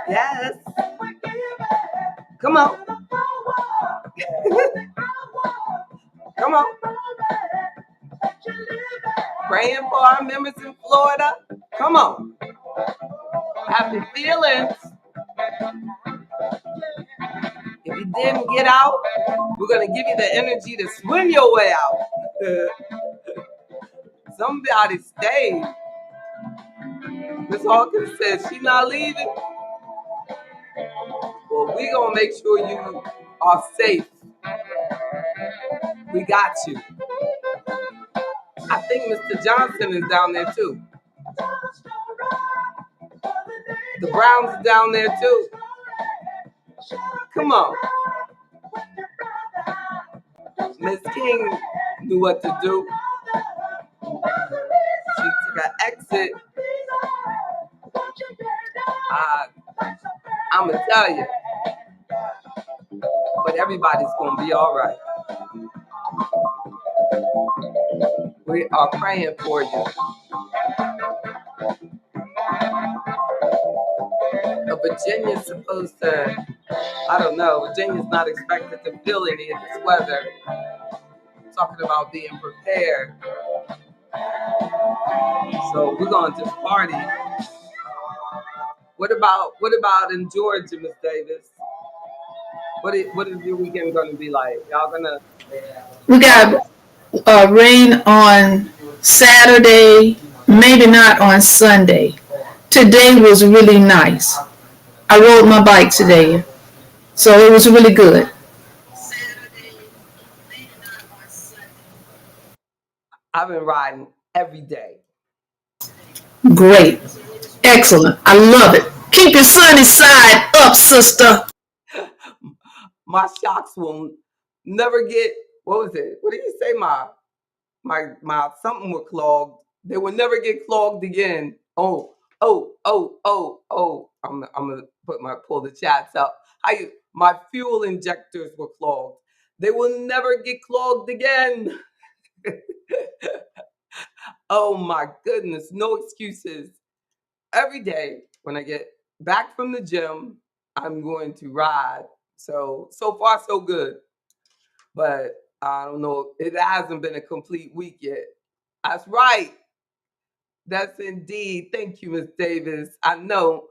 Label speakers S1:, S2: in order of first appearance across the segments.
S1: Yes. Come on. Come on. Praying for our members in Florida. Come on. Happy feelings. If you didn't get out, we're going to give you the energy to swim your way out. Somebody stayed. Miss Hawkins says she's not leaving. Well, we're going to make sure you are safe. We got you. I think Mr. Johnson is down there too. The Browns are down there too. Come on. Miss King knew what to do. She took an exit. I'm going to tell you. But everybody's going to be all right. We are praying for you. Virginia's supposed to, I don't know, Virginia's not expected to feel any of this weather. Talking about being prepared. So we're going to just party. What about in Georgia, Miss Davis? What is your weekend going to be like? Y'all gonna?
S2: We got rain on Saturday, maybe not on Sunday. Today was really nice. I rode my bike today, so it was really good.
S1: I've been riding every day.
S2: Great. Excellent. I love it. Keep your sunny side up, sister.
S1: My shocks will never get, what was it? What did you say? My something were clogged. They will never get clogged again. Oh. I'm gonna pull the chats up. My fuel injectors were clogged. They will never get clogged again. Oh my goodness, no excuses. Every day when I get back from the gym, I'm going to ride. So far so good. But I don't know, it hasn't been a complete week yet. That's right. That's indeed. Thank you, Miss Davis. I know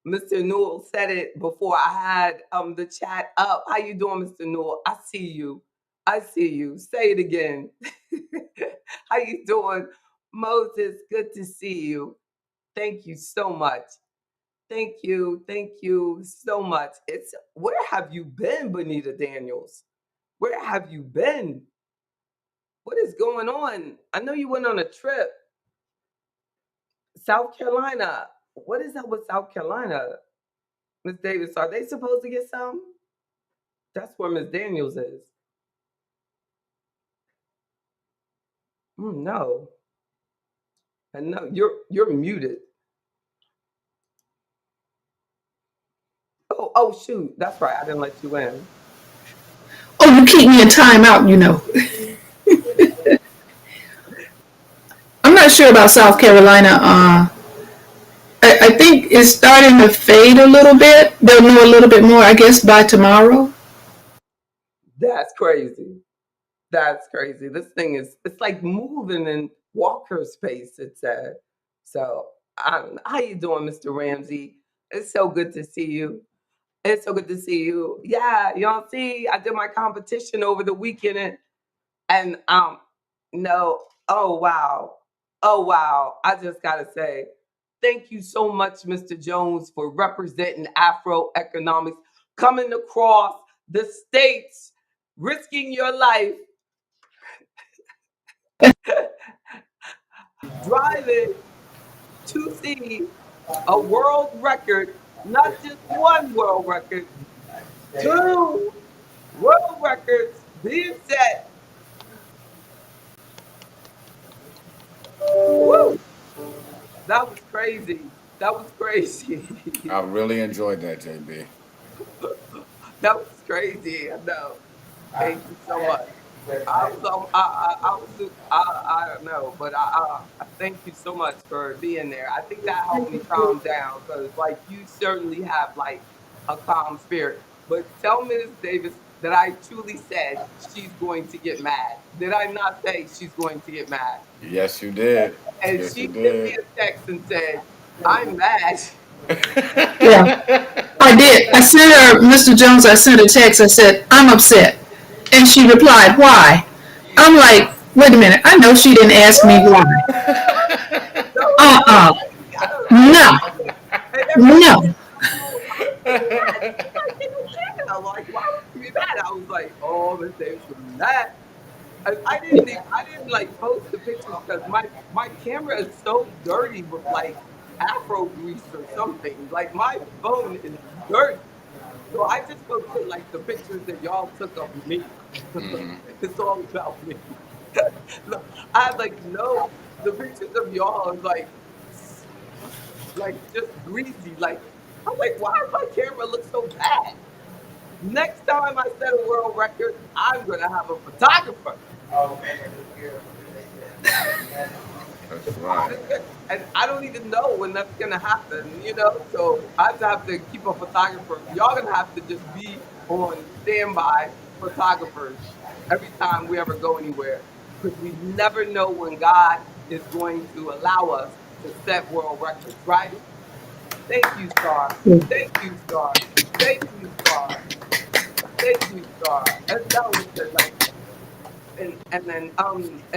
S1: Mr. Newell said it before I had the chat up. How you doing, Mr. Newell? I see you. I see you. Say it again. How you doing? Moses, good to see you. Thank you so much. Thank you. Thank you so much. Where have you been, Bonita Daniels? Where have you been? What is going on? I know you went on a trip. South Carolina. What is up with South Carolina? Miss Davis, are they supposed to get some? That's where Miss Daniels is. No. And no, you're muted. Oh shoot. That's right. I didn't let you in.
S2: Oh, you keep me in timeout, you know. I'm not sure about South Carolina. I think it's starting to fade a little bit. They'll know a little bit more, I guess, by tomorrow.
S1: That's crazy. That's crazy. This thing it's like moving in Walker space, it said. So I don't know. How you doing, Mr. Ramsey? It's so good to see you. It's so good to see you. Yeah, y'all see, I did my competition over the weekend and no, oh wow. Oh wow. I just gotta say, thank you so much, Mr. Jones, for representing Afro economics, coming across the states, risking your life, driving to see a world record, not just one world record, two world records being set. Woo! That was crazy. That was crazy.
S3: I really enjoyed that, JB.
S1: That was crazy. I know. Thank you so much. I don't know, but I thank you so much for being there. I think that helped me calm down because, like, you certainly have like a calm spirit. But tell Ms. Davis that I truly said she's going to get mad. Did I not say she's going to get mad?
S3: Yes, you did.
S1: And
S3: Yes,
S1: she
S3: you
S1: sent me
S3: did.
S1: a text and said, "I'm mad."
S2: Yeah, I did. I sent her, Mr. Jones, I sent a text. I said, I'm upset. And she replied, why? I'm like, wait a minute. I know she didn't ask me why.
S1: No, no,
S2: Uh-uh.
S1: I don't know.
S2: No.
S1: And everybody
S2: No.
S1: was I was getting mad. I'm like, "Get mad." I'm like, why would you be mad? I was like, oh, Miss Davis was mad. I didn't like post the pictures because my camera is so dirty with like Afro grease or something. Like my phone is dirty. So I just posted like the pictures that y'all took of me. It's all about me. Look, I had like no the pictures of y'all is like just greasy. Like I'm like, why does my camera look so bad? Next time I set a world record, I'm gonna have a photographer.
S3: That's right.
S1: And I don't even know when that's gonna happen, you know. So I have to keep a photographer. Y'all gonna have to just be on standby photographers every time we ever go anywhere, because we never know when God is going to allow us to set world records. Right? Thank you, Star. Thank you, Star. Thank you, Star. Thank you, Star. And that was good. Like, and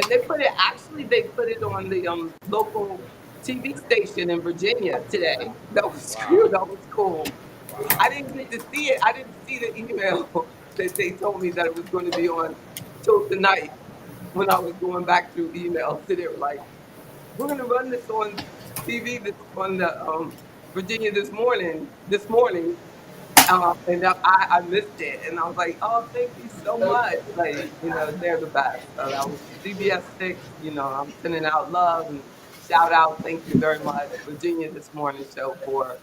S1: they put it actually they put it on the local TV station in Virginia today. That was cool.
S3: Wow.
S1: That was cool. I didn't get to see it. I didn't see the email that they told me that it was going to be on till tonight when I was going back through emails. So they were like, "We're going to run this on TV this on the Virginia this morning." And I missed it, and I was like, "Oh, thank you so much!" Like, they're the best. So that was CBS 6. I'm sending out love and shout out. Thank you very much, Virginia This Morning Show, for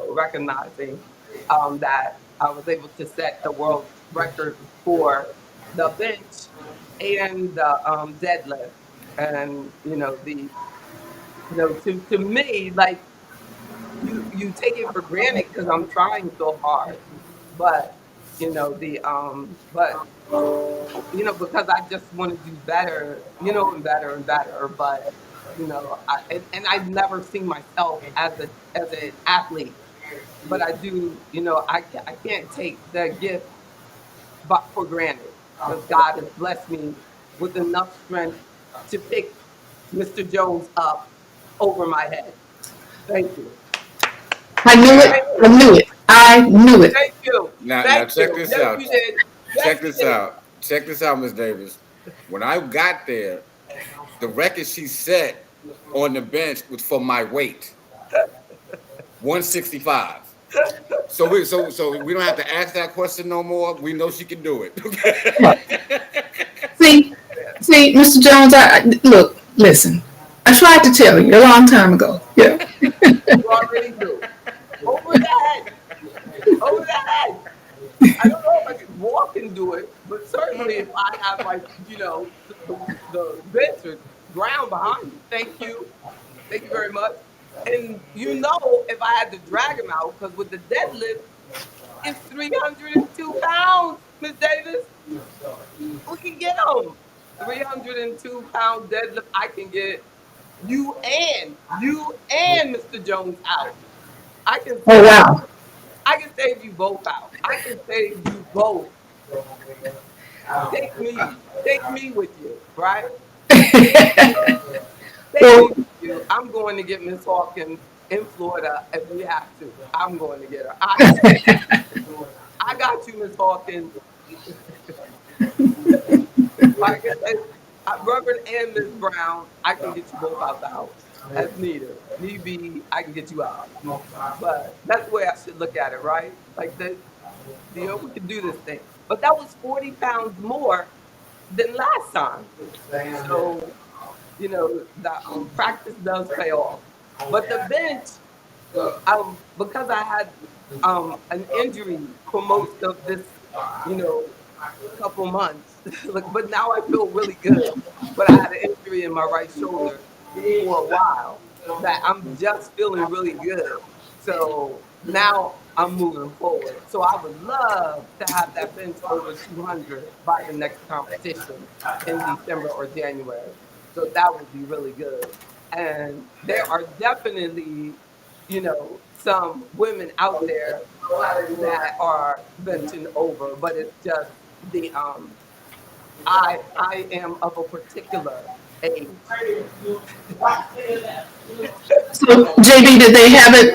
S1: recognizing that I was able to set the world record for the bench and the deadlift, and to me, like, you take it for granted because I'm trying so hard, but because I just want to do better, and better and better. But I've never seen myself as an athlete, but I do. I can't take the gift but for granted because God has blessed me with enough strength to pick Mr. Jones up over my head. Thank you.
S2: I knew it.
S1: Thank
S2: I
S1: you.
S2: knew it. I knew it.
S1: Thank you.
S3: Now
S1: Thank
S3: check
S1: you.
S3: this
S1: Yes,
S3: out.
S1: you did. Yes,
S3: Check
S1: you
S3: this
S1: did.
S3: out. Check this out, Miss Davis. When I got there, the record she set on the bench was for my weight, 165. So we don't have to ask that question no more. We know she can do it.
S2: See, see, Mr. Jones, look, listen. I tried to tell you a long time ago. Yeah.
S1: You already do. Over the head. Over the head. I don't know if I could walk and do it, but certainly if I have, like, the bench or ground behind me. Thank you. Thank you very much. And if I had to drag him out, because with the deadlift, it's 302 pounds, Miss Davis. We can get him. 302-pound deadlift. I can get you and Mr. Jones out. I can
S2: Oh
S1: save
S2: wow.
S1: I can save you both out. I can save you both. Take me with you, right? Take me
S2: Well,
S1: with you. I'm going to get Miss Hawkins in Florida if we have to. I'm going to get her. I got you, Miss Hawkins. Like I said, Reverend and Miss Brown, I can get you both out the house as needed. Need be, I can get you out. But that's the way I should look at it, right? Like that, we can do this thing. But that was 40 pounds more than last time. So, the practice does pay off. But the bench, because I had an injury for most of this, couple months. Like, but now I feel really good. But I had an injury in my right shoulder for a while that I'm just feeling really good. So now I'm moving forward. So I would love to have that bench over 200 by the next competition in December or January. So that would be really good. And there are definitely, some women out there that are benching over, but it's just I am of a particular age.
S2: So, JB, did they have it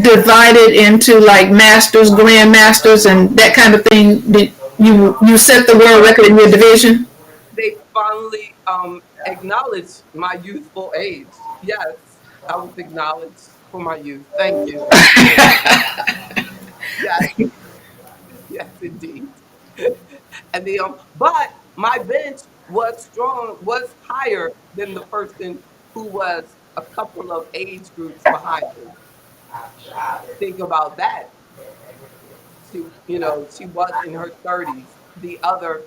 S2: divided into like masters, grandmasters, and that kind of thing? Did you set the world record in your division?
S1: They finally acknowledged my youthful age. Yes, I was acknowledged for my youth. Thank you. Yes, yes, indeed. And but my bench was strong, was higher than the person who was a couple of age groups behind me. Think about that. She was in her 30s.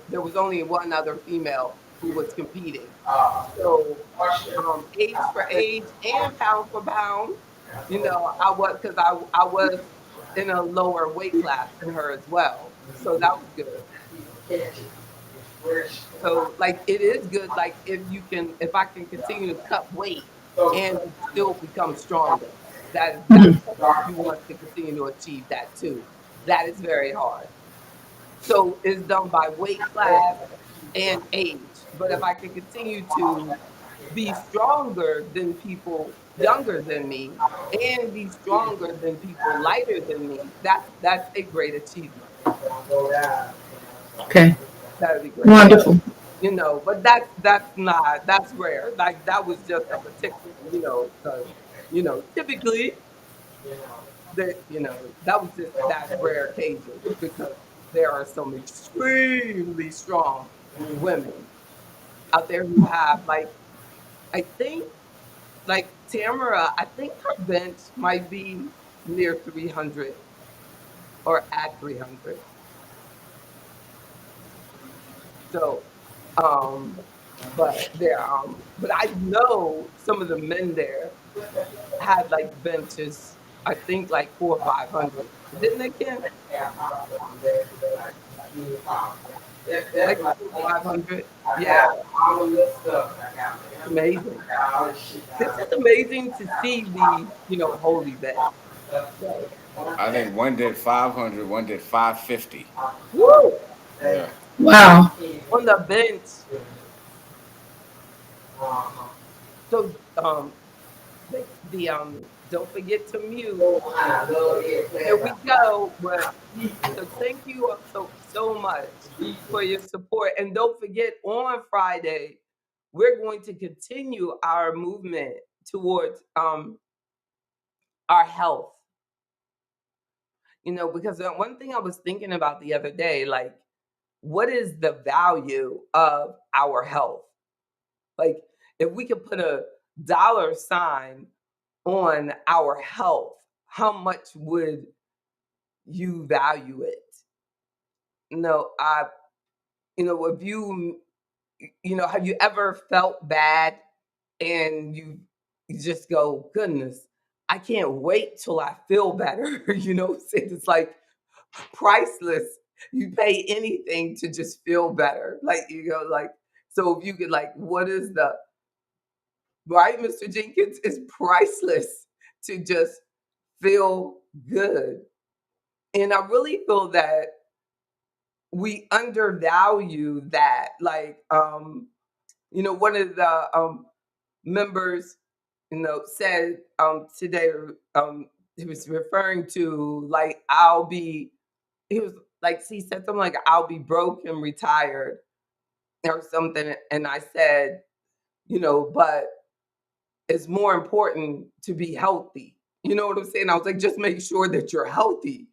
S1: There was only one other female who was competing. So, age for age and pound for pound, I was because I was in a lower weight class than her as well. So that was good. So like it is good, like if I can continue to cut weight and still become stronger. That's you want to continue to achieve that too. That is very hard. So it's done by weight class and age. But if I can continue to be stronger than people younger than me and be stronger than people lighter than me, that's a great achievement.
S2: Okay,
S1: That would be great.
S2: wonderful.
S1: But that's rare. Like that was just a particular, because typically that was just that rare occasion because there are some extremely strong women out there who have like I think like Tamara, I think her bench might be near 300 or at 300. So, but I know some of the men there had like benches, I think like 400 or 500. Didn't they, Ken? Like 400 or 500? Yeah, amazing. This is amazing to see the, whole event. So,
S3: I think one did 500, one did 550.
S1: woo!
S3: Yeah.
S2: Wow.
S1: On the bench. So, don't forget to mute. Here we go. But so thank you all so much for your support. And don't forget on Friday, we're going to continue our movement towards our health. Because one thing I was thinking about the other day, like, what is the value of our health? Like, if we could put a dollar sign on our health, how much would you value it? I, if have you ever felt bad and you just go, goodness, I can't wait till I feel better. It's like priceless. You pay anything to just feel better. Like, so if you could like, what is the right, Mr. Jenkins? It's priceless to just feel good. And I really feel that we undervalue that. Like, one of the members, said today, he was referring to like he was like he said something like I'll be broke and retired or something, and I said, but it's more important to be healthy. You know what I'm saying? I was like, just make sure that you're healthy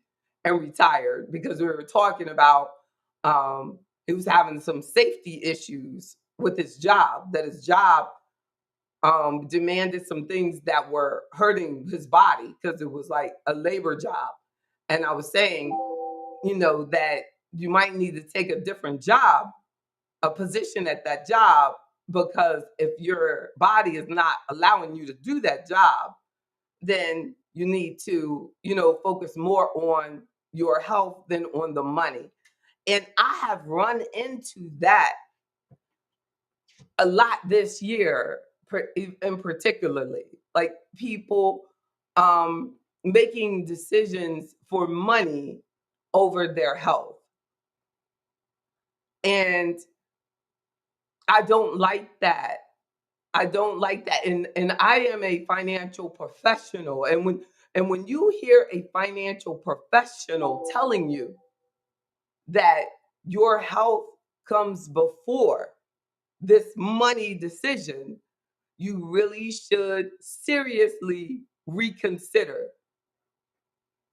S1: and retired because we were talking about he was having some safety issues with his job, that his job demanded some things that were hurting his body because it was like a labor job. And I was saying, that you might need to take a different job, a position at that job, because if your body is not allowing you to do that job, then you need to, focus more on your health than on the money. And I have run into that a lot this year, in particularly, like people making decisions for money over their health. And I don't like that. I don't like that. And I am a financial professional. And when you hear a financial professional telling you that your health comes before this money decision, you really should seriously reconsider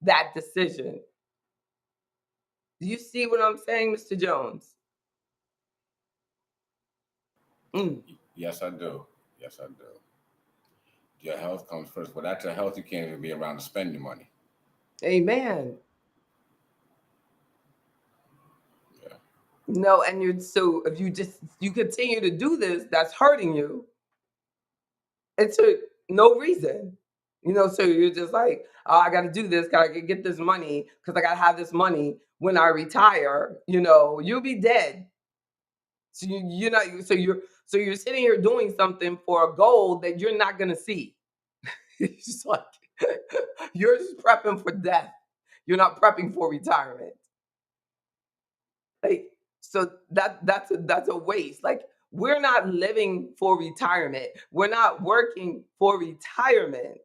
S1: that decision. Do you see what I'm saying, Mr. Jones? Mm.
S3: Yes, I do. Yes, I do. Your health comes first. Without your health, you can't even be around to spend your money.
S1: Amen.
S3: Yeah.
S1: No, and so if you continue to do this, that's hurting you. It's for no reason. So you're just like, oh, I got to do this, got to get this money because I got to have this money when I retire. You'll be dead. So you're not. So you're sitting here doing something for a goal that you're not gonna see. It's just like you're just prepping for death. You're not prepping for retirement. Like, so that's a waste. Like, we're not living for retirement. We're not working for retirement.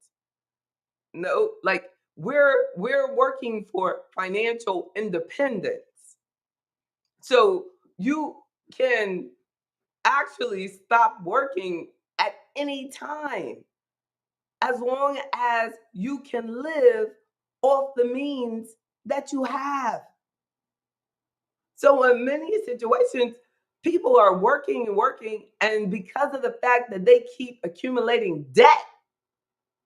S1: No, like we're working for financial independence. So you can actually stop working at any time as long as you can live off the means that you have. So in many situations, people are working and working, and because of the fact that they keep accumulating debt,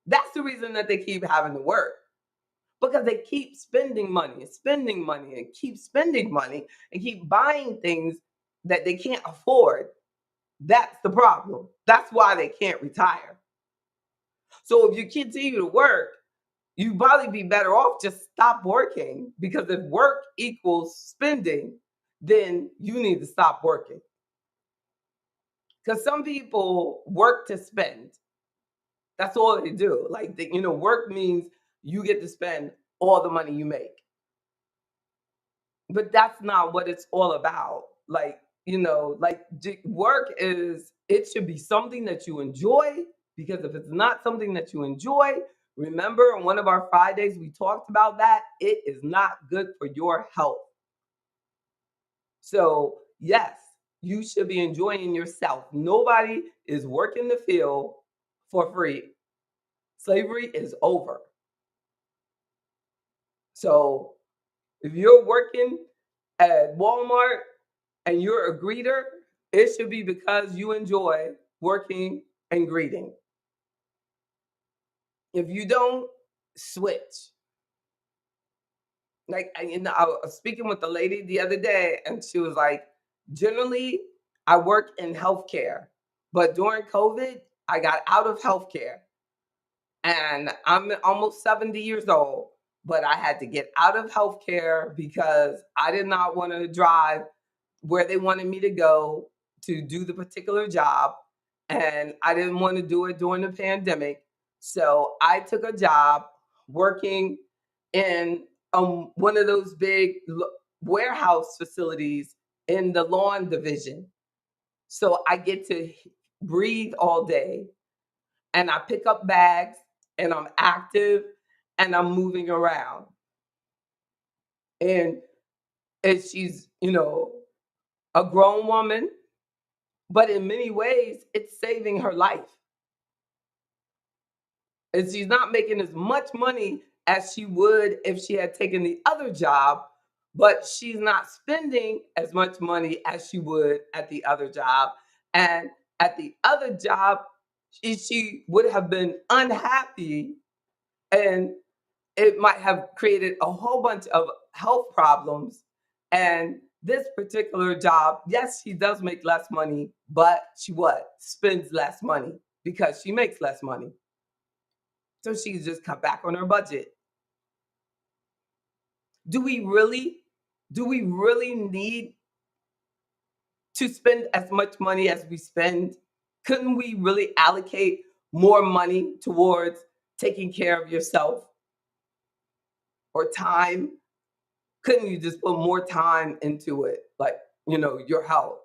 S1: that's the reason that they keep having to work. Because they keep spending money and spending money and keep spending money and keep buying things that they can't afford. That's the problem. That's why they can't retire. So if you continue to work, you'd probably be better off just stop working, because if work equals spending, then you need to stop working. Because some people work to spend. That's all they do. Like, work means you get to spend all the money you make. But that's not what it's all about. Like, work it should be something that you enjoy, because if it's not something that you enjoy, remember on one of our Fridays we talked about that, it is not good for your health. So yes, you should be enjoying yourself. Nobody is working the field for free. Slavery is over. So if you're working at Walmart and you're a greeter, it should be because you enjoy working and greeting. If you don't, switch. Like, I was speaking with a lady the other day, and she was like, generally, I work in healthcare, but during COVID, I got out of healthcare. And I'm almost 70 years old, but I had to get out of healthcare because I did not want to drive where they wanted me to go to do the particular job. And I didn't want to do it during the pandemic. So I took a job working in one of those big warehouse facilities in the lawn division. So I get to breathe all day, and I pick up bags, and I'm active, and I'm moving around. And she's, a grown woman, but in many ways, it's saving her life. And she's not making as much money as she would if she had taken the other job, but she's not spending as much money as she would at the other job. And at the other job, she would have been unhappy, and it might have created a whole bunch of health problems. And this particular job, yes, she does make less money, but she what? Spends less money because she makes less money. So she just cut back on her budget. Do we really need to spend as much money as we spend? Couldn't we really allocate more money towards taking care of yourself or time? Couldn't you just put more time into it, like, your health?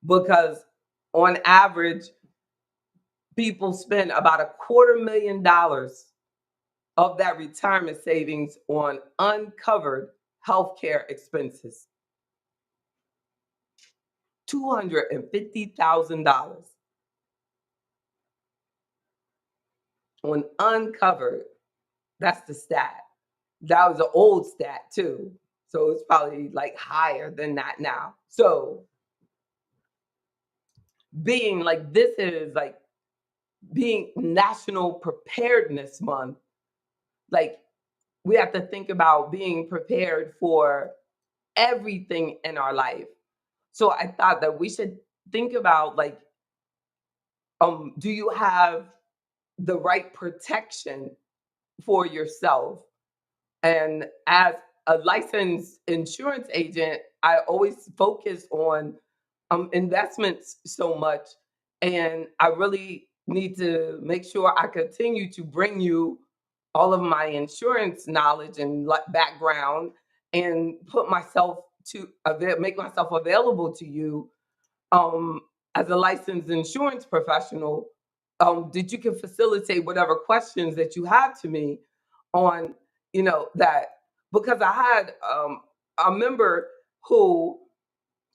S1: Because on average, people spend about $250,000 of that retirement savings on uncovered healthcare expenses. $250,000 on uncovered. That's the stat. That was an old stat too. So it's probably like higher than that now. So being like this is like being National Preparedness Month, like we have to think about being prepared for everything in our life. So I thought that we should think about like, do you have the right protection for yourself? And as a licensed insurance agent, I always focus on investments so much. And I really need to make sure I continue to bring you all of my insurance knowledge and background and put myself to make myself available to you um, as a licensed insurance professional, that you can facilitate whatever questions that you have to me on, that because I had a member who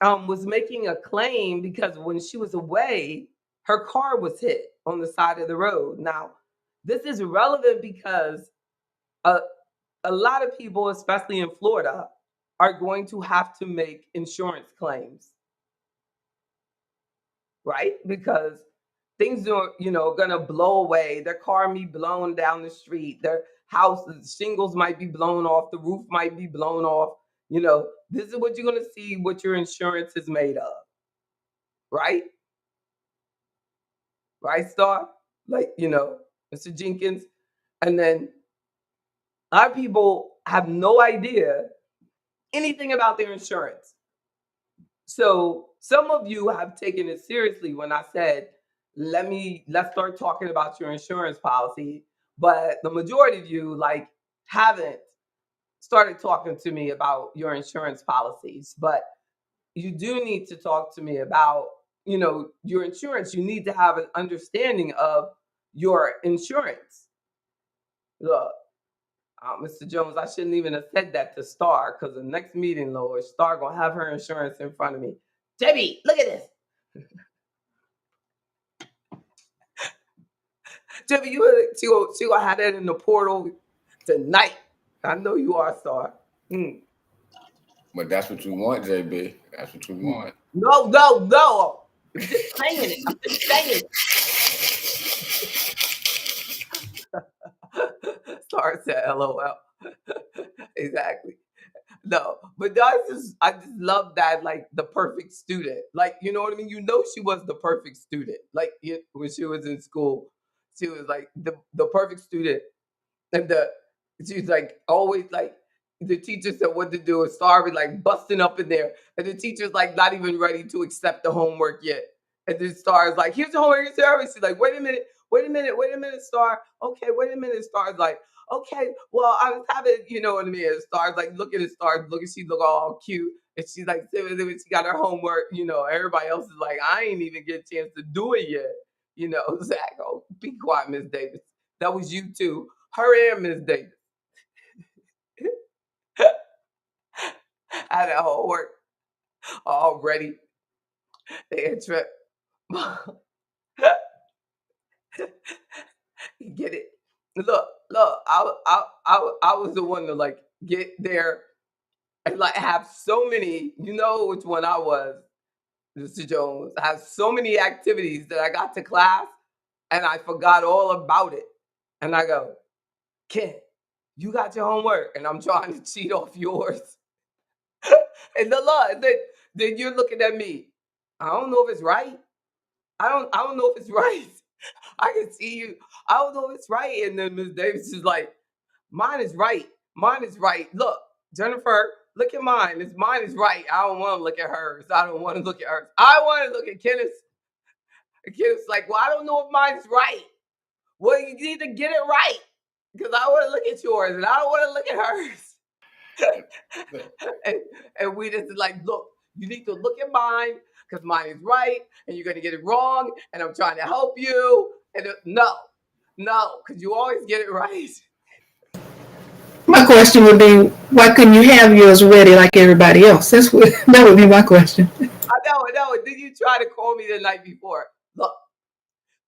S1: was making a claim because when she was away, her car was hit on the side of the road. Now, this is relevant because a, a lot of people, especially in Florida, are going to have to make insurance claims, right? Because things are, gonna blow away. Their car may be blown down the street. Their house shingles might be blown off. The roof might be blown off. This is what you're gonna see. What your insurance is made of, right? Right, Star? Like, Mr. Jenkins. And then our people have no idea anything about their insurance. So some of you have taken it seriously when I said, let's start talking about your insurance policy. But the majority of you like haven't started talking to me about your insurance policies. But you do need to talk to me about, your insurance. You need to have an understanding of your insurance. Look, Mr. Jones, I shouldn't even have said that to Star because the next meeting, Lord, Star gonna have her insurance in front of me. Debbie, look at this. Debbie, she gonna have that in the portal tonight. I know you are, Star.
S3: But that's what you want, JB. That's what you want.
S1: No, no, no. I'm just saying it. I'm just saying it. Star said LOL. Exactly. No, but I just love that, like the perfect student. Like, you know what I mean? She was the perfect student. Like when she was in school, she was like the perfect student. And she's like always like the teacher said what to do and Star be like busting up in there. And the teacher's like not even ready to accept the homework yet. And then Star is like, here's the homework, here's the homework. She's like, wait a minute, Star. Okay, wait a minute. Star's like, okay, well, I was having, you know what I mean? And Star's like, look at it, Star, she look all cute. And she's like, she got her homework, everybody else is like, I ain't even get a chance to do it yet. Zach, oh, be quiet, Miss Davis. That was you too. Her and Miss Davis. I had that homework already. They had trip. Get it? Look, I was the one to like get there and like have so many, which one I was, Mr. Jones. I have so many activities that I got to class and I forgot all about it. And I go, Ken, you got your homework and I'm trying to cheat off yours. And then you're looking at me. I don't know if it's right. I don't know if it's right. I can see you. I don't know if it's right. And then Miss Davis is like, mine is right. Mine is right. Look, Jennifer, look at mine. Mine is right. I don't want to look at hers. I don't want to look at hers. I want to look at Kenneth's. And Kenneth's like, well, I don't know if mine is right. Well, you need to get it right. Because I want to look at yours and I don't want to look at hers. and, and we just like, look, you need to look at mine because mine is right and you're going to get it wrong and I'm trying to help you. And no, because you always get it right.
S2: My question would be, why couldn't you have yours ready like everybody else? That would be my question.
S1: I know. Did you try to call me the night before? Look,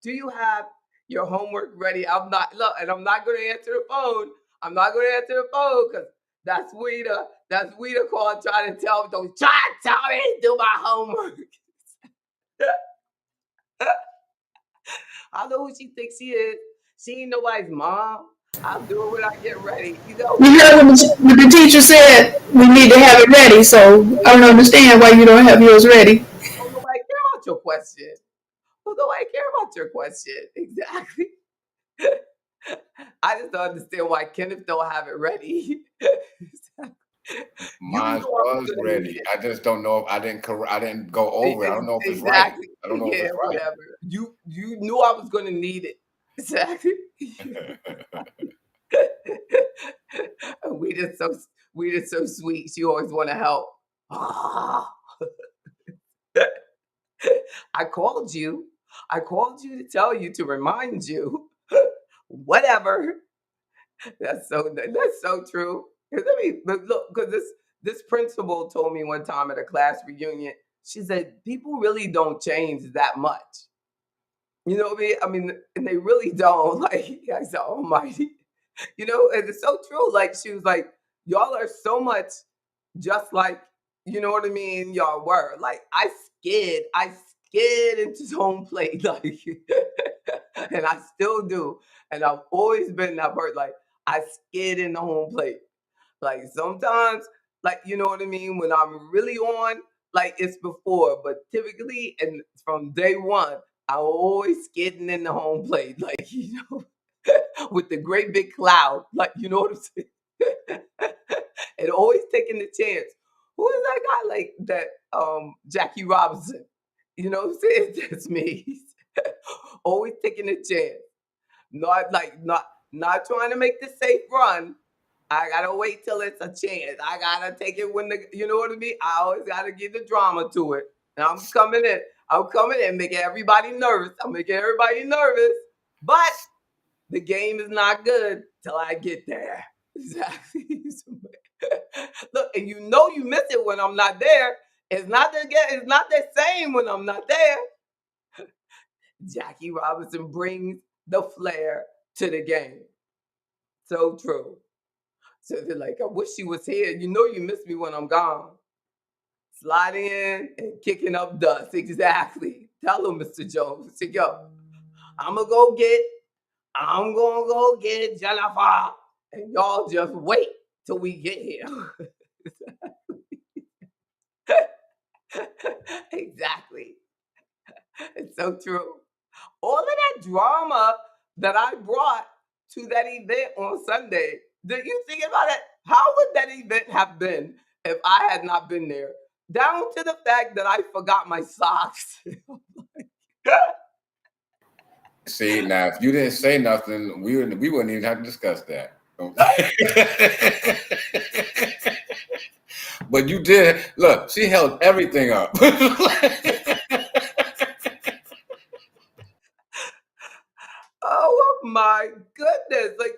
S1: do you have your homework ready? I'm not, look, and I'm not going to answer the phone. I'm not going to answer the phone because that's Weeda. That's Weeda calling trying to tell me, don't try to tell me to do my homework. I know who she thinks she is. She ain't nobody's mom. I'll do it when I get ready. You know,
S2: You heard what the teacher said. We need to have it ready. So I don't understand why you don't have yours ready.
S1: oh, nobody care about your question. Oh, nobody care about your question. Exactly. I just don't understand why Kenneth don't have it ready. You
S3: Mine
S1: know I was
S3: was
S1: gonna need
S3: ready.
S1: it.
S3: I just don't know if I didn't go over it. I don't know if it's right.
S1: Exactly.
S3: I don't know if
S1: Yeah,
S3: it's right.
S1: whatever. You knew I was gonna need it. Exactly. we just so we just so sweet. She always want to help. I called you. I called you to tell you to remind you. Whatever. That's so true. Look, because this principal told me one time at a class reunion. She said people really don't change that much. You know what I mean? I mean, and they really don't. Like I said, Almighty. And it's so true. Like she was like, y'all are so much just like, you know what I mean, y'all were. Like I skid into home plate, like and I still do. And I've always been that person. Like I skid in the home plate. Like sometimes, like you know what I mean, when I'm really on, like it's before, but typically and from day one, I'm always skidding in the home plate, like with the great big cloud, like you know what I'm saying, and always taking the chance. Who is that guy like that? Jackie Robinson. You know what I'm saying? That's me. Always taking a chance. Not trying to make the safe run. I gotta wait till it's a chance. I gotta take it when you know what I mean. I always gotta give the drama to it. And I'm coming in. I'm coming in, making everybody nervous. I'm making everybody nervous. But the game is not good till I get there. Exactly. Look, and you know you miss it when I'm not there. It's not the same when I'm not there. Jackie Robinson brings the flair to the game. So true. So they're like, I wish she was here. You know you miss me when I'm gone. Sliding in and kicking up dust. Exactly. Tell him, Mr. Jones. Say, yo, I'm gonna go get, I'm gonna go get Jennifer. And y'all just wait till we get here. Exactly. It's so true. All of that drama that I brought to that event on Sunday, did you think about it? How would that event have been if I had not been there? Down to the fact that I forgot my socks.
S3: See, now if you didn't say nothing, we wouldn't even have to discuss that. But you did. Look, she held everything up.
S1: Oh my goodness. Like,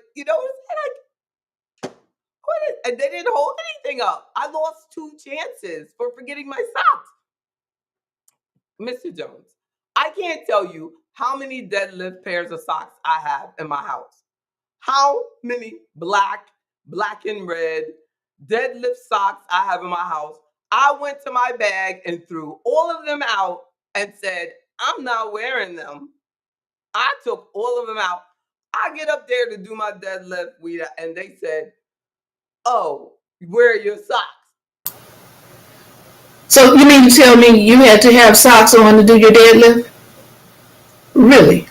S1: and they didn't hold anything up. I lost 2 chances for forgetting my socks. Mr. Jones, I can't tell you how many deadlift pairs of socks I have in my house. How many black and red deadlift socks I have in my house. I went to my bag and threw all of them out and said, I'm not wearing them. I took all of them out. I get up there to do my deadlift, and they said, oh, where are your socks?
S2: So you mean to tell me you had to have socks on to do your deadlift? Really?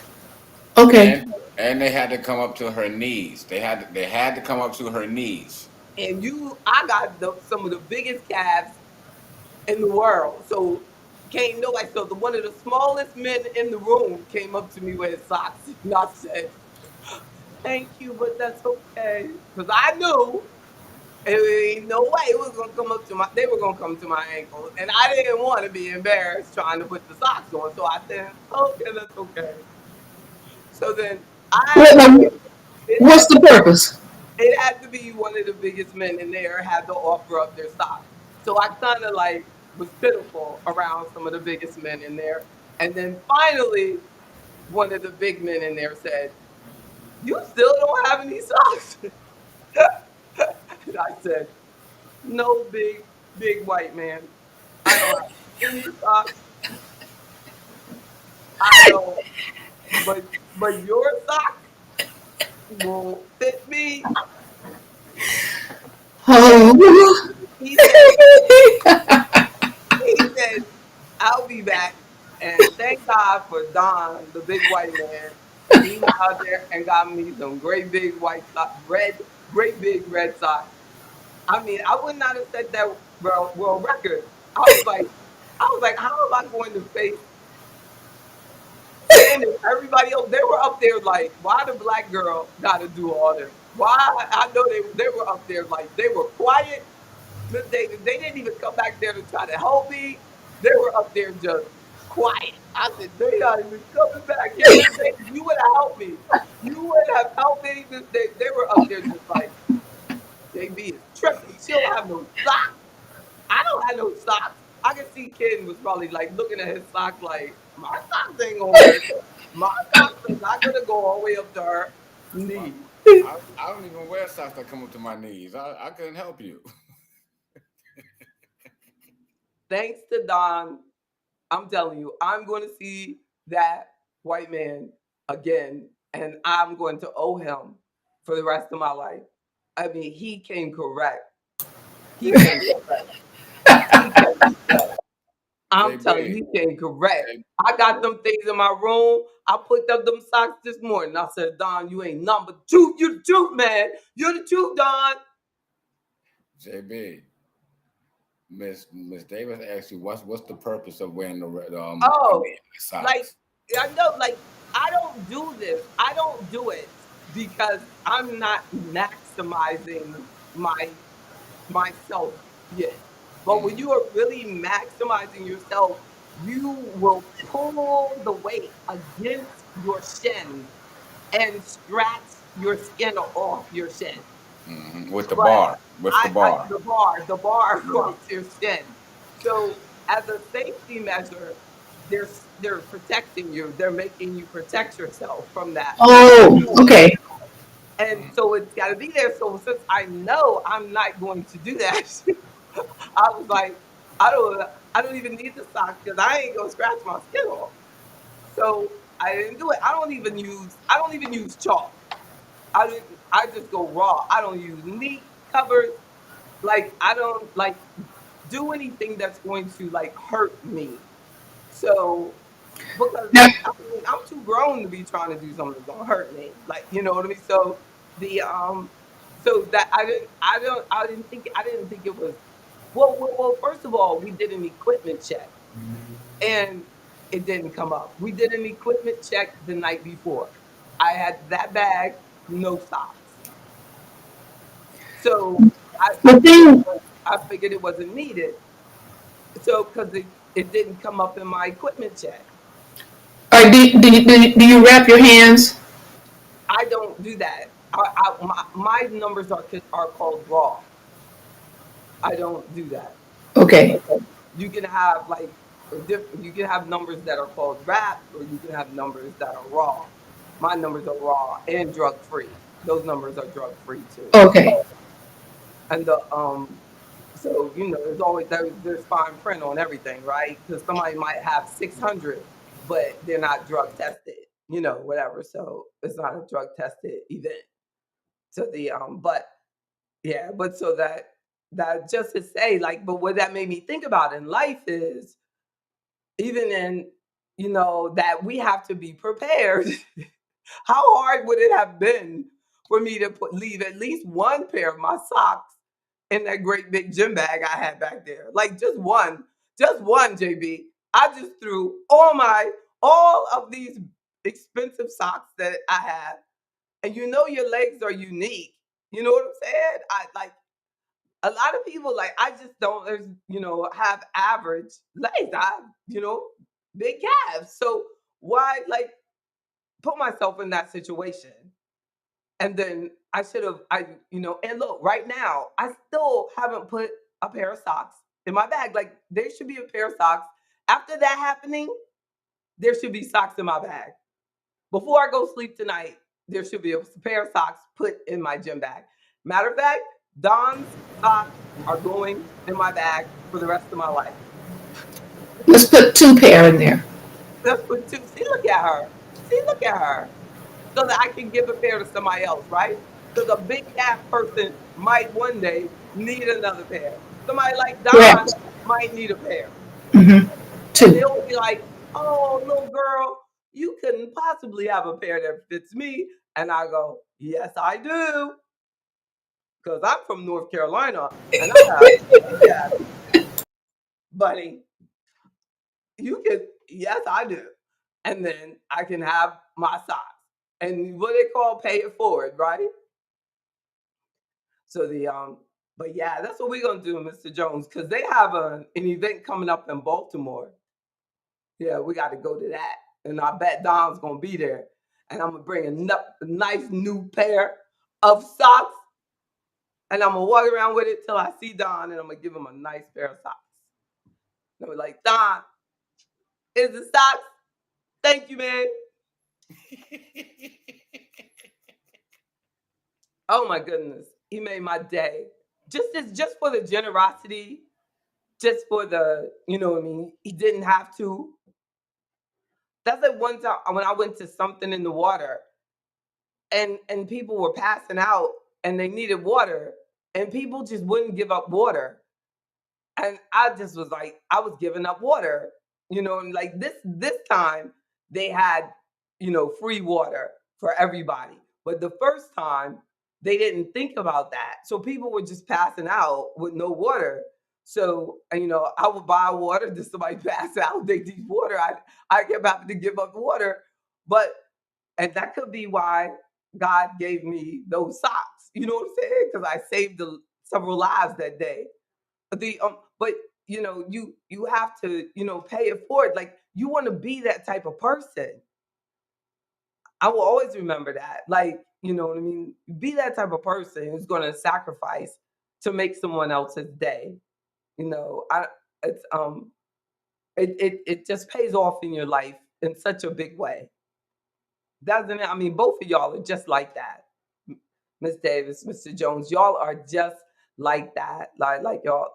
S2: Okay.
S3: And they had to come up to her knees. They had to come up to her knees.
S1: And I got some of the biggest calves in the world. So came nobody. So one of the smallest men in the room came up to me with his socks, and I said, "Thank you, but that's okay," because I knew ain't no way it was gonna come up to my. They were gonna come to my ankles, and I didn't want to be embarrassed trying to put the socks on. So I said, "Okay, that's okay." So then I had to.
S2: What,
S1: It
S2: what's
S1: had
S2: the purpose?
S1: it had to be one of the biggest men in there had to offer up their socks. So I kind of like was pitiful around some of the biggest men in there. And then finally, one of the big men in there said, "You still don't have any socks?" And I said, "No, big white man. I don't have any socks. I don't. But your socks will fit me." And
S2: Oh.
S1: he said, he said, "I'll be back." And thank God for Don, the big white man. He went out there and got me some great big white socks, great big red socks. I mean, I would not have set that world record. I was like, how am I going to face Ken and everybody else? They were up there like, why the black girl got to do all this? Why? I know they were up there like they were quiet. Miss Davis, they didn't even come back there to try to help me. They were up there just quiet. I said, they not even coming back here. Miss Davis, you would have helped me. You would have helped me. They were up there just like, JB is tripping. She don't have no socks. I don't have no socks. I can see Ken was probably like looking at his socks like, my socks ain't gonna work. My socks are not gonna go all the way up to her
S3: My,
S1: knee.
S3: I don't even wear socks that come up to my knees. I couldn't help you.
S1: Thanks to Don, I'm telling you, I'm going to see that white man again, and I'm going to owe him for the rest of my life. I mean, he came correct. He came correct. He came correct. I'm telling
S3: JB,
S1: you, he came correct.
S3: J-
S1: I got them things in my room. I put up them socks this morning. I said, Don, you ain't nothing but truth. You the truth, man. You're the truth, Don.
S3: JB, Miss Davis asked you what's the purpose of wearing the
S1: Oh, like
S3: socks?
S1: I know, like I don't do this. I don't do it because I'm not maximizing myself yet. But when
S3: Mm,
S1: you are really maximizing yourself, you will pull the weight against your shin and scratch your skin off your shin.
S3: with the
S1: But
S3: bar, with the
S1: I
S3: bar.
S1: the bar
S3: Yeah.
S1: across your shin. So as a safety measure, they're protecting you. They're making you protect yourself from that.
S2: Oh, okay.
S1: And so it's got to be there. So since I know I'm not going to do that, I was like, I don't even need the socks because I ain't gonna scratch my skin off. So I didn't do it. I don't even use chalk. I just go raw. I don't use neat covers. Like I don't like do anything that's going to like hurt me. So because
S2: Now,
S1: I mean, I'm too grown to be trying to do something that's gonna hurt me. Like you know what I mean. So the so that I didn't think it was first of all we did an equipment check and it didn't come up. We did an equipment check the night before. I had that bag, no socks. So
S2: the thing,
S1: I figured it wasn't needed. So because it didn't come up in my equipment check.
S2: do you wrap your hands?
S1: I don't do that. My numbers are called raw. I don't do that.
S2: Okay.
S1: You can have like you can have numbers that are called wrapped, or you can have numbers that are raw. My numbers are raw and drug free. Those numbers are drug free too.
S2: Okay.
S1: And the so you know there's fine print on everything, right? Because somebody might have 600, but they're not drug tested, you know, whatever. So it's not a drug tested event. So the but yeah, but so that that just to say, like, but what that made me think about in life is, even in, that we have to be prepared. How hard would it have been for me to leave at least one pair of my socks in that great big gym bag I had back there? Like just one, JB. I just threw all of these expensive socks that I have, and your legs are unique. You know what I'm saying? I like a lot of people, like, I just don't, have average legs. I have, big calves. So why, like, put myself in that situation? And then I should have, and look, right now, I still haven't put a pair of socks in my bag. Like, there should be a pair of socks. After that happening, there should be socks in my bag. Before I go sleep tonight, there should be a pair of socks put in my gym bag. Matter of fact, Don's socks are going in my bag for the rest of my life.
S2: Let's put two pair in there.
S1: Let's put two. See, look at her. See, look at her. So that I can give a pair to somebody else, right? Because a big calf person might one day need another pair. Somebody like Don
S2: Correct.
S1: might need a pair.
S2: Mm-hmm.
S1: And
S2: Two.
S1: they'll be like, oh, little girl, you couldn't possibly have a pair that fits me. And I go, yes, I do. Because I'm from North Carolina and I have big calves. Buddy, you can, yes, I do. And then I can have my socks. And what they call pay it forward, right? So but yeah, that's what we're gonna do, Mr. Jones, because they have an event coming up in Baltimore. Yeah, we got to go to that, and I bet Don's gonna be there, and I'm gonna bring a nice new pair of socks, and I'm gonna walk around with it till I see Don, and I'm gonna give him a nice pair of socks. And I'm like, Don, is the socks? Thank you, man. Oh my goodness, he made my day. Just for the generosity, just for the, what I mean. He didn't have to. That's like one time when I went to something in the water, and people were passing out and they needed water, and people just wouldn't give up water. And I just was like, I was giving up water, and like this time they had, free water for everybody. But the first time they didn't think about that. So people were just passing out with no water. So, I would buy water, just somebody pass out, they need water. I kept having to give up water. But and that could be why God gave me those socks. You know what I'm saying? Because I saved several lives that day. But you have to pay it forward. Like, you want to be that type of person. I will always remember that. Like, you know what I mean? Be that type of person who's going to sacrifice to make someone else's day. I it's it just pays off in your life in such a big way. Doesn't it? I mean, both of y'all are just like that. Miss Davis, Mr. Jones, y'all are just like that. Like y'all,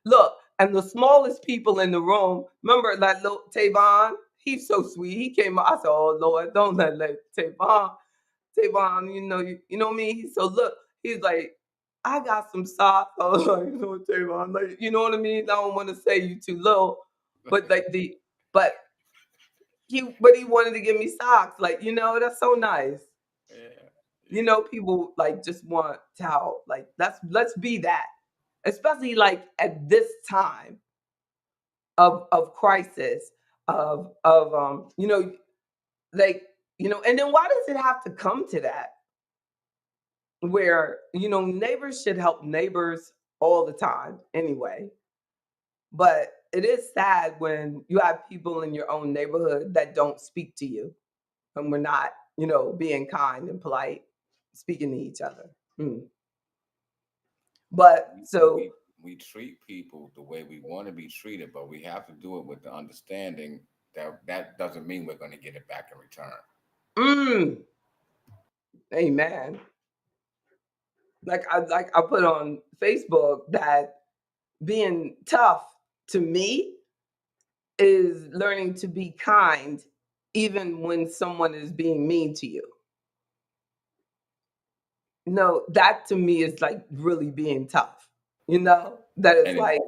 S1: Look, and the smallest people in the room, remember that little Tavon? He's so sweet. He came out. I said, "Oh Lord, don't let Tavon, Tavon, you know me." So look, he's like, "I got some socks." I was like, Tavon, like, you know what I mean? I don't want to say you too low, but but he wanted to give me socks. Like, that's so nice.
S3: Yeah, yeah.
S1: People like just want to help. Like, let's be that, especially like at this time of crisis, of like, and then why does it have to come to that, where neighbors should help neighbors all the time anyway? But it is sad when you have people in your own neighborhood that don't speak to you, and we're not being kind and polite, speaking to each other. But so,
S3: We treat people the way we want to be treated, but we have to do it with the understanding that that doesn't mean we're going to get it back in return.
S1: mm, amen. Like I put on Facebook that being tough to me is learning to be kind even when someone is being mean to you. No, that to me is like really being tough. that it's
S3: And
S1: like,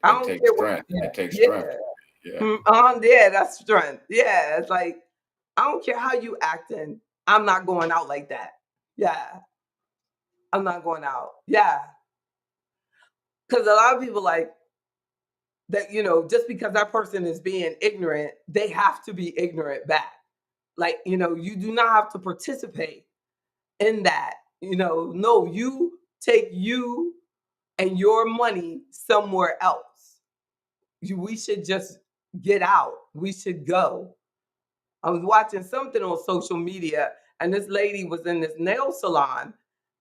S1: I
S3: it
S1: don't
S3: takes
S1: care what
S3: strength.
S1: you,
S3: It takes
S1: yeah.
S3: strength. Yeah.
S1: Yeah, that's strength. Yeah, it's like, I don't care how you acting. I'm not going out like that. Yeah, I'm not going out. Yeah, because a lot of people like that. Just because that person is being ignorant, they have to be ignorant back. Like, you do not have to participate in that. No, you take you and your money somewhere else. We should just get out. We should go. I was watching something on social media, and this lady was in this nail salon,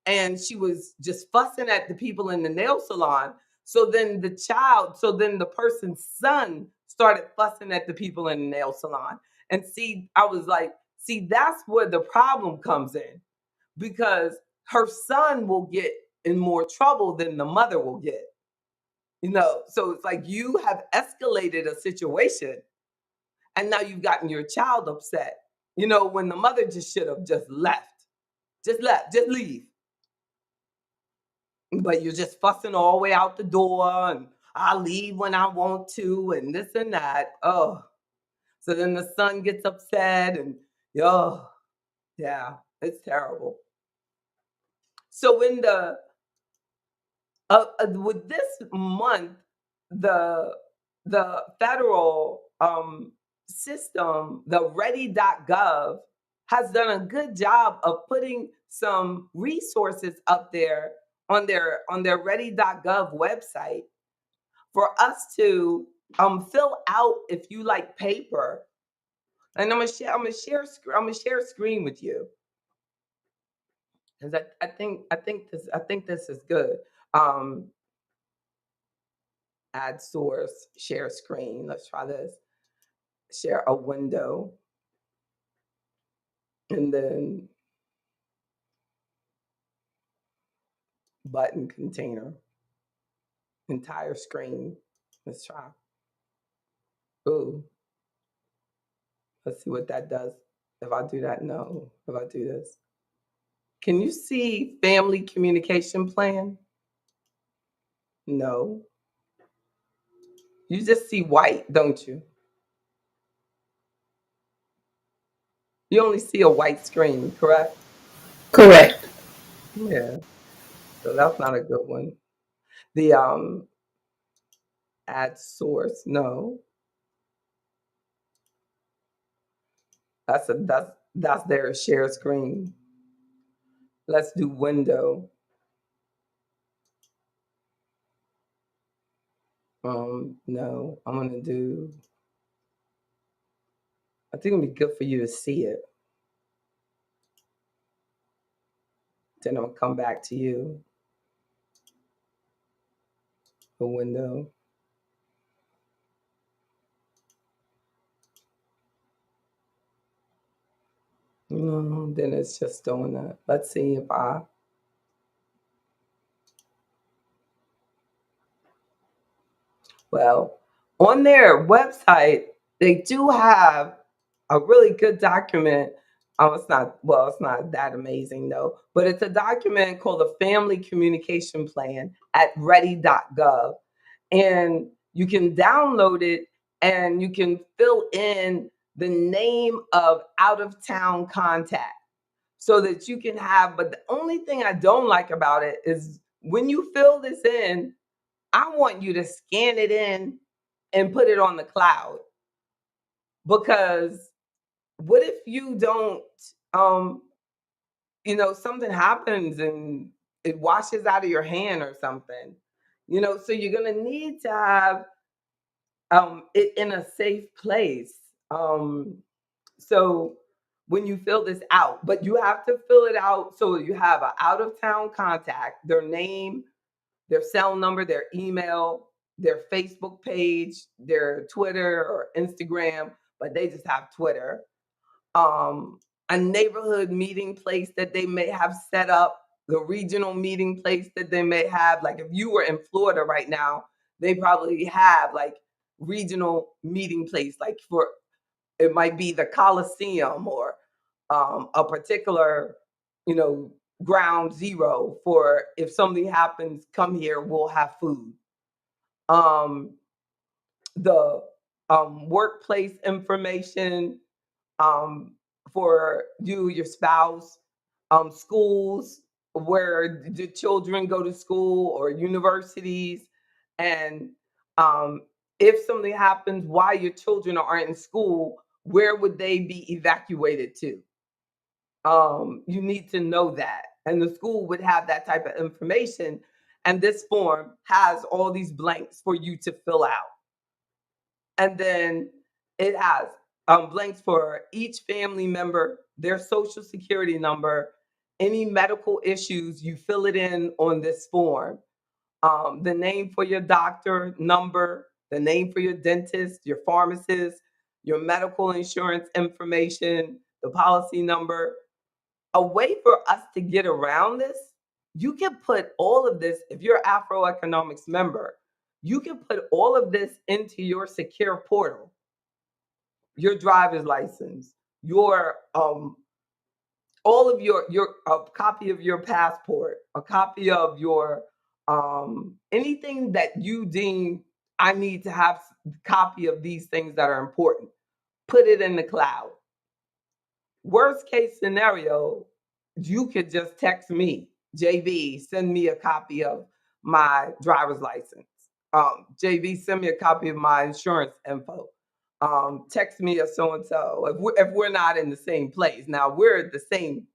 S1: and she was just fussing at the people in the nail salon. So then the person's son started fussing at the people in the nail salon. And see, I was like, see, that's where the problem comes in, because her son will get in more trouble than the mother will get. So it's like you have escalated a situation, and now you've gotten your child upset. When the mother just should have just leave. But you're just fussing all the way out the door, and I'll leave when I want to, and this and that. Oh, so then the son gets upset, and oh, yeah, it's terrible. So in the with this month, the federal system, the ready.gov, has done a good job of putting some resources up there on their ready.gov website for us to fill out if you like paper. And I'm gonna share a screen with you, because I think this is good. Um, Add source, share screen. Let's try this. Share a window, and then button container, entire screen. Let's try. Ooh, let's see what that does. If I do that, no. If I do this, can you see family communication plan? No. You just see white, don't you? You only see a white screen, correct?
S2: Correct.
S1: Yeah. So that's not a good one. The add source, no. That's their share screen. Let's do window. No, I'm gonna do. I think it'd be good for you to see it. Then I'll come back to you. The window. No, then it's just doing that. Let's see if I. Well, on their website, they do have a really good document. It's not that amazing though, but it's a document called the Family Communication Plan at ready.gov. And you can download it, and you can fill in the name of out of town contact so that you can have. But the only thing I don't like about it is when you fill this in, I want you to scan it in and put it on the cloud, because what if you don't, um something happens and it washes out of your hand or something, so you're going to need to have it in a safe place. So when you fill this out, but you have to fill it out so you have an out of town contact, their name, their cell number, their email, their Facebook page, their Twitter or Instagram, but they just have Twitter. A neighborhood meeting place that they may have set up, the regional meeting place that they may have. Like if you were in Florida right now, they probably have like regional meeting place, like for it might be the Coliseum or a particular, you know, ground zero for if something happens, come here, we'll have food. Um, the workplace information um, for you, your spouse, schools where the children go to school or universities, and um, if something happens while your children aren't in school, where would they be evacuated to? You need to know that, and the school would have that type of information. And this form has all these blanks for you to fill out, and then it has blanks for each family member, their social security number, any medical issues, you fill it in on this form. The name for your doctor number, the name for your dentist, your pharmacist, your medical insurance information, the policy number. A way for us to get around this, you can put all of this, if you're Afro Economics member, you can put all of this into your secure portal, your driver's license, your all of your a copy of your passport, a copy of your anything that you deem I need to have copy of these things that are important. Put it in the cloud. Worst case scenario, you could just text me, JB, send me a copy of my driver's license. JB, send me a copy of my insurance info. Text me a so and so. If we're not in the same place, now we're at the same,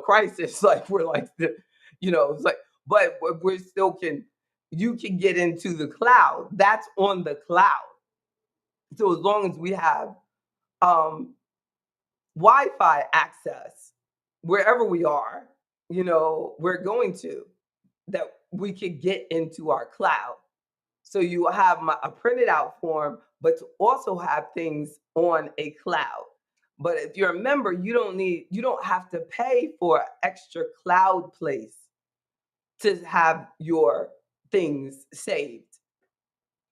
S1: crisis. Like we're like it's like, but we still can. You can get into the cloud. That's on the cloud. So as long as we have um, Wi-Fi access wherever we are, we're going to that we could get into our cloud. So you have a printed out form, but to also have things on a cloud. But if you're a member, you don't have to pay for extra cloud place to have your things saved.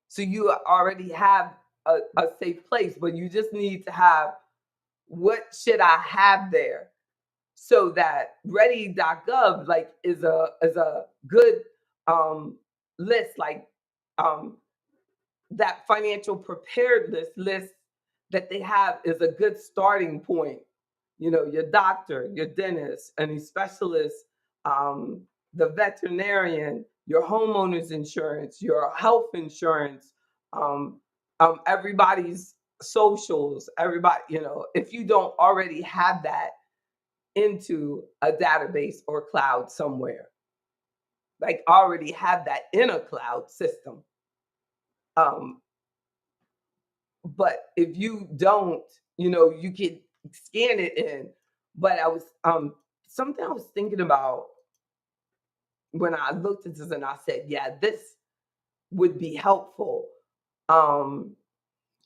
S1: So you already have a safe place, but you just need to have what should I have there so that ready.gov like is a good um list, like um that financial preparedness list that they have is a good starting point. Your doctor, your dentist, any specialist, um, the veterinarian, your homeowner's insurance, your health insurance, um, everybody's socials, everybody, if you don't already have that into a database or cloud somewhere, like already have that in a cloud system. Um, but if you don't, you can scan it in. But I was something I was thinking about when I looked at this and I said, yeah, this would be helpful. Um,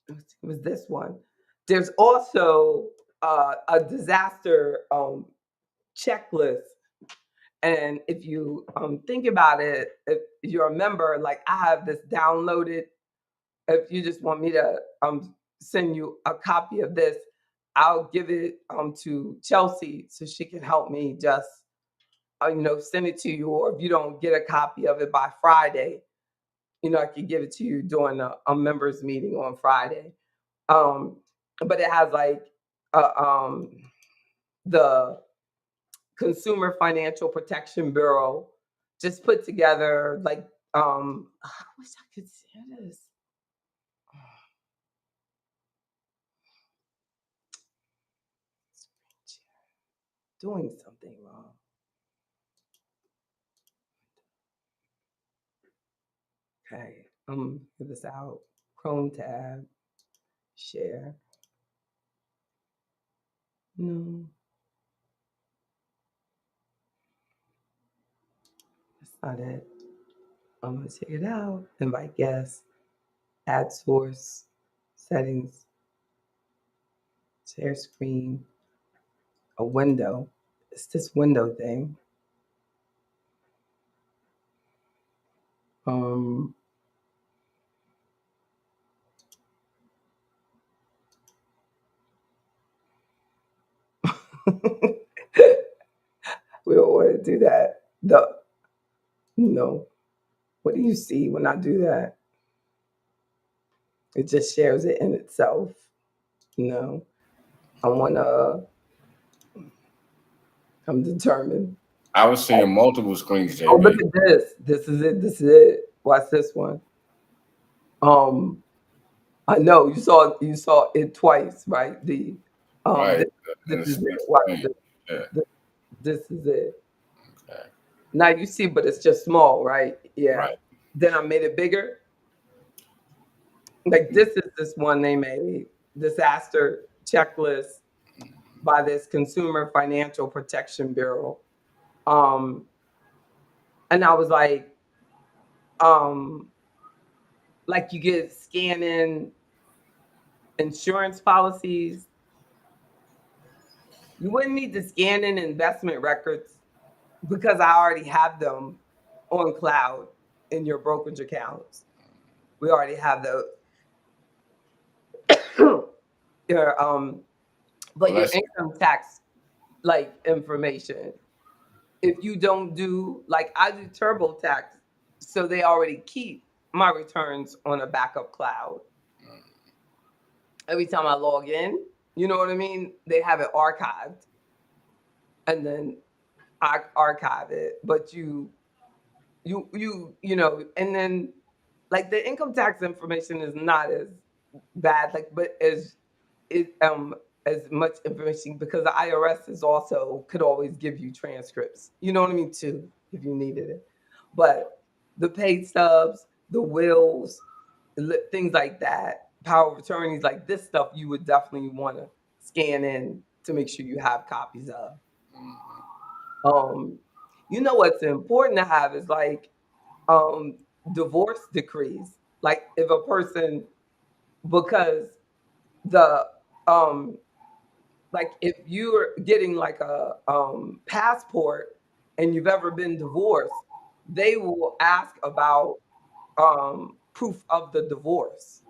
S1: it was this one. There's also a disaster checklist. And if you think about it, if you're a member, like I have this downloaded. If you just want me to send you a copy of this, I'll give it to Chelsea so she can help me just send it to you. Or if you don't get a copy of it by Friday, I can give it to you during a members meeting on Friday. Um, but it has like the Consumer Financial Protection Bureau just put together like I wish I could see this. Doing something wrong. Okay, give this out. Chrome tab, share. No, that's not it. I'm gonna check it out. Invite guests, add source, settings, share screen, a window. It's this window thing. Um, We don't want to do that. What do you see when I do that? It just shares it in itself. No, I want to. I'm determined.
S3: I was seeing multiple screens,
S1: Oh, look
S3: JB.
S1: at this. This is it. This is it. Watch this one. Um, I know you saw it twice, right?
S3: Right.
S1: This, this
S3: And the
S1: is it.
S3: split
S1: Watch
S3: screen.
S1: this.
S3: Yeah.
S1: This, this is it.
S3: Okay.
S1: Now you see, but it's just small, right? Yeah.
S3: Right.
S1: Then I made it bigger. Like this is this one they made, disaster checklist by this Consumer Financial Protection Bureau. Um, and I was um, like you get scanning insurance policies. You wouldn't need to scan in investment records because I already have them on cloud in your brokerage accounts. We already have those. your but
S3: Well,
S1: your
S3: let's.
S1: income tax like information. If you don't do like I do TurboTax, so they already keep my returns on a backup cloud. Every time I log in, you know what I mean? They have it archived and then I archive it. But and then like the income tax information is not as bad, like but it as much information because the IRS is also could always give you transcripts. You know what I mean too, if you needed it. But the paid stubs, the wills, things like that, power of attorneys, like this stuff, you would definitely want to scan in to make sure you have copies of. Um, what's important to have is like um divorce decrees. Like if a person because the um like if you're getting like a passport and you've ever been divorced, they will ask about proof of the divorce.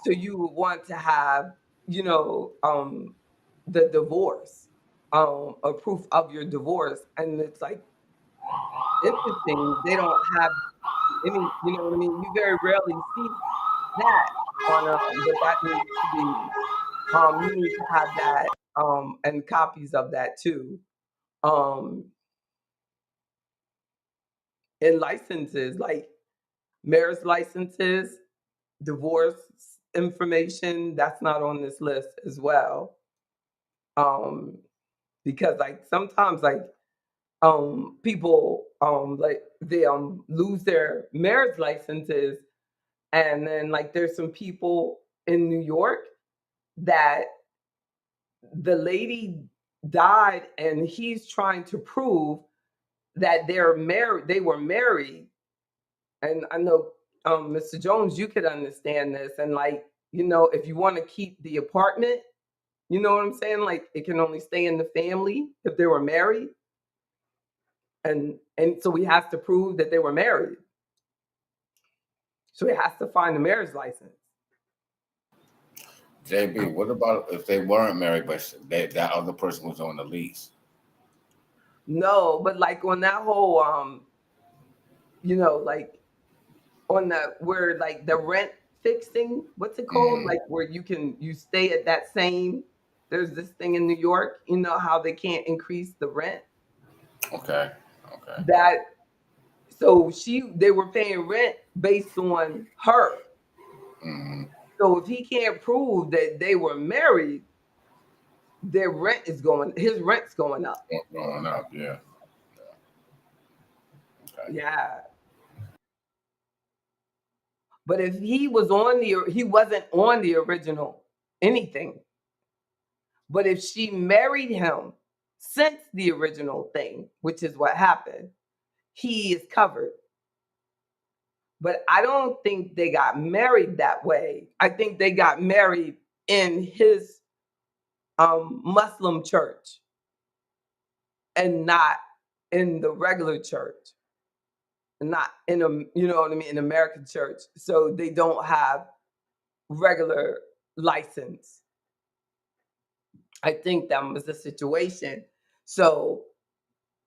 S1: So you would want to have, you know, the divorce, a proof of your divorce. And it's like interesting, they don't have any, you know what I mean? You very rarely see that on but that needs to be you need to have that and copies of that too. Um and licenses like marriage licenses, divorce information, that's not on this list as well. Um because like sometimes like people like they lose their marriage licenses and then like there's some people in New York that the lady died and he's trying to prove that they were married. And I know Mr. Jones, you could understand this. And like, if you want to keep the apartment, you know what I'm saying? Like it can only stay in the family if they were married. And so he has to prove that they were married. So he has to find the marriage license.
S3: JB, what about if they weren't married, but that other person was on the lease?
S1: No, but like on that whole like on the where like the rent fixing, what's it called?
S3: Mm,
S1: Like where you stay at that same there's this thing in New York, how they can't increase the rent.
S3: okay. Okay.
S1: That so they were paying rent based on her.
S3: Mm,
S1: So if he can't prove that they were married, his rent's going up.
S3: growing up, yeah. Okay.
S1: Yeah. But if he wasn't on the original anything. But if she married him since the original thing, which is what happened, he is covered. But I don't think they got married that way. I think they got married in his Muslim church and not in the regular church, not in a you know what I mean, in American church. So they don't have regular license. I think that was the situation. So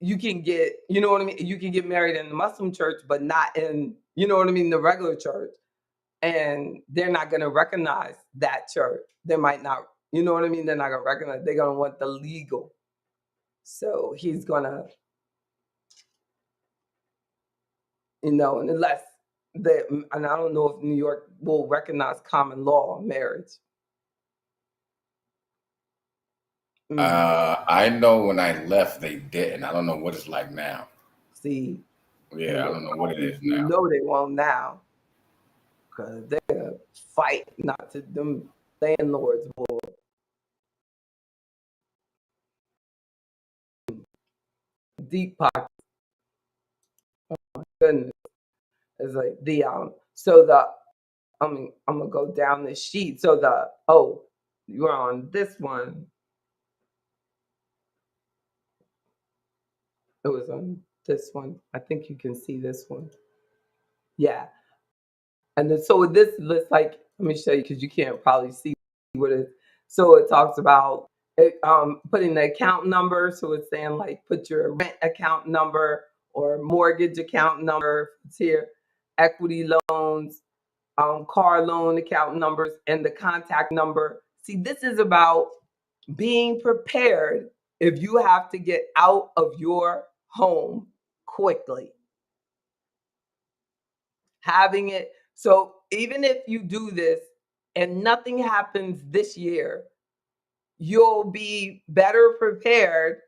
S1: you can get, you know what I mean? You can get married in the Muslim church, but not in, you know what I mean, the regular church. And they're not going to recognize that church. They might not, you know what I mean? They're not going to recognize, they're going to want the legal. So he's going to, you know, and unless and I don't know if New York will recognize common law marriage.
S3: I know when I left they didn't. I don't know what it's like now.
S1: See,
S3: Yeah, I don't know what it is
S1: you
S3: now.
S1: know they won't now, because they're fight not to them landlords will deep pockets. Goodness, it's like the so the I mean, I'm gonna go down the sheet. So you're on this one. It was on this one. I think you can see this one. Yeah. And then so this looks like, let me show you because you can't probably see what it is. So it talks about putting the account number. So it's saying like put your rent account number or mortgage account number. It's here, equity loans, car loan account numbers, and the contact number. See, this is about being prepared if you have to get out of your home quickly. Having it. So even if you do this and nothing happens this year, you'll be better prepared.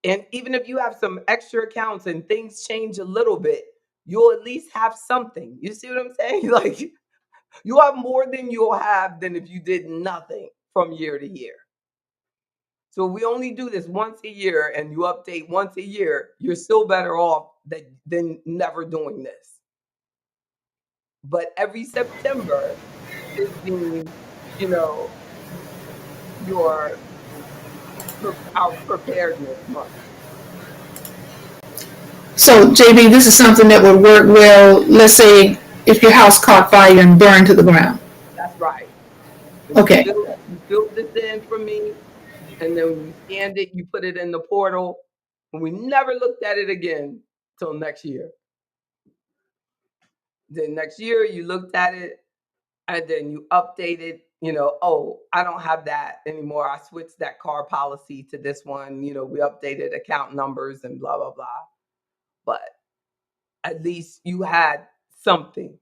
S1: And even if you have some extra accounts and things change a little bit, you'll at least have something. You see what I'm saying? Like you have more than you'll have than if you did nothing from year to year. So we only do this once a year and you update once a year, you're still better off than never doing this. But every September is being, you know, your our preparedness month.
S2: So, JB, this is something that would work well. Let's say if your house caught fire and burned to the ground.
S1: That's right. And
S2: Okay.
S1: you filled this in for me, and then when you scanned it, you put it in the portal, and we never looked at it again till next year. Then next year you looked at it, and then you updated. You know, oh, I don't have that anymore. I switched that car policy to this one. You know, we updated account numbers and blah blah blah. But at least you had something,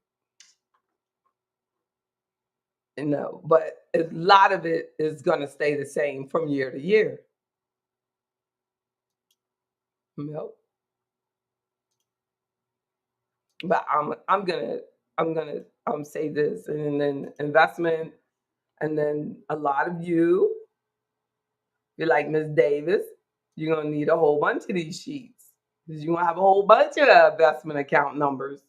S1: you know. But a lot of it is going to stay the same from year to year. You know? But I'm gonna say this, and then investment, and then a lot of you're like Miss Davis, you're gonna need a whole bunch of these sheets because you're gonna have a whole bunch of investment account numbers.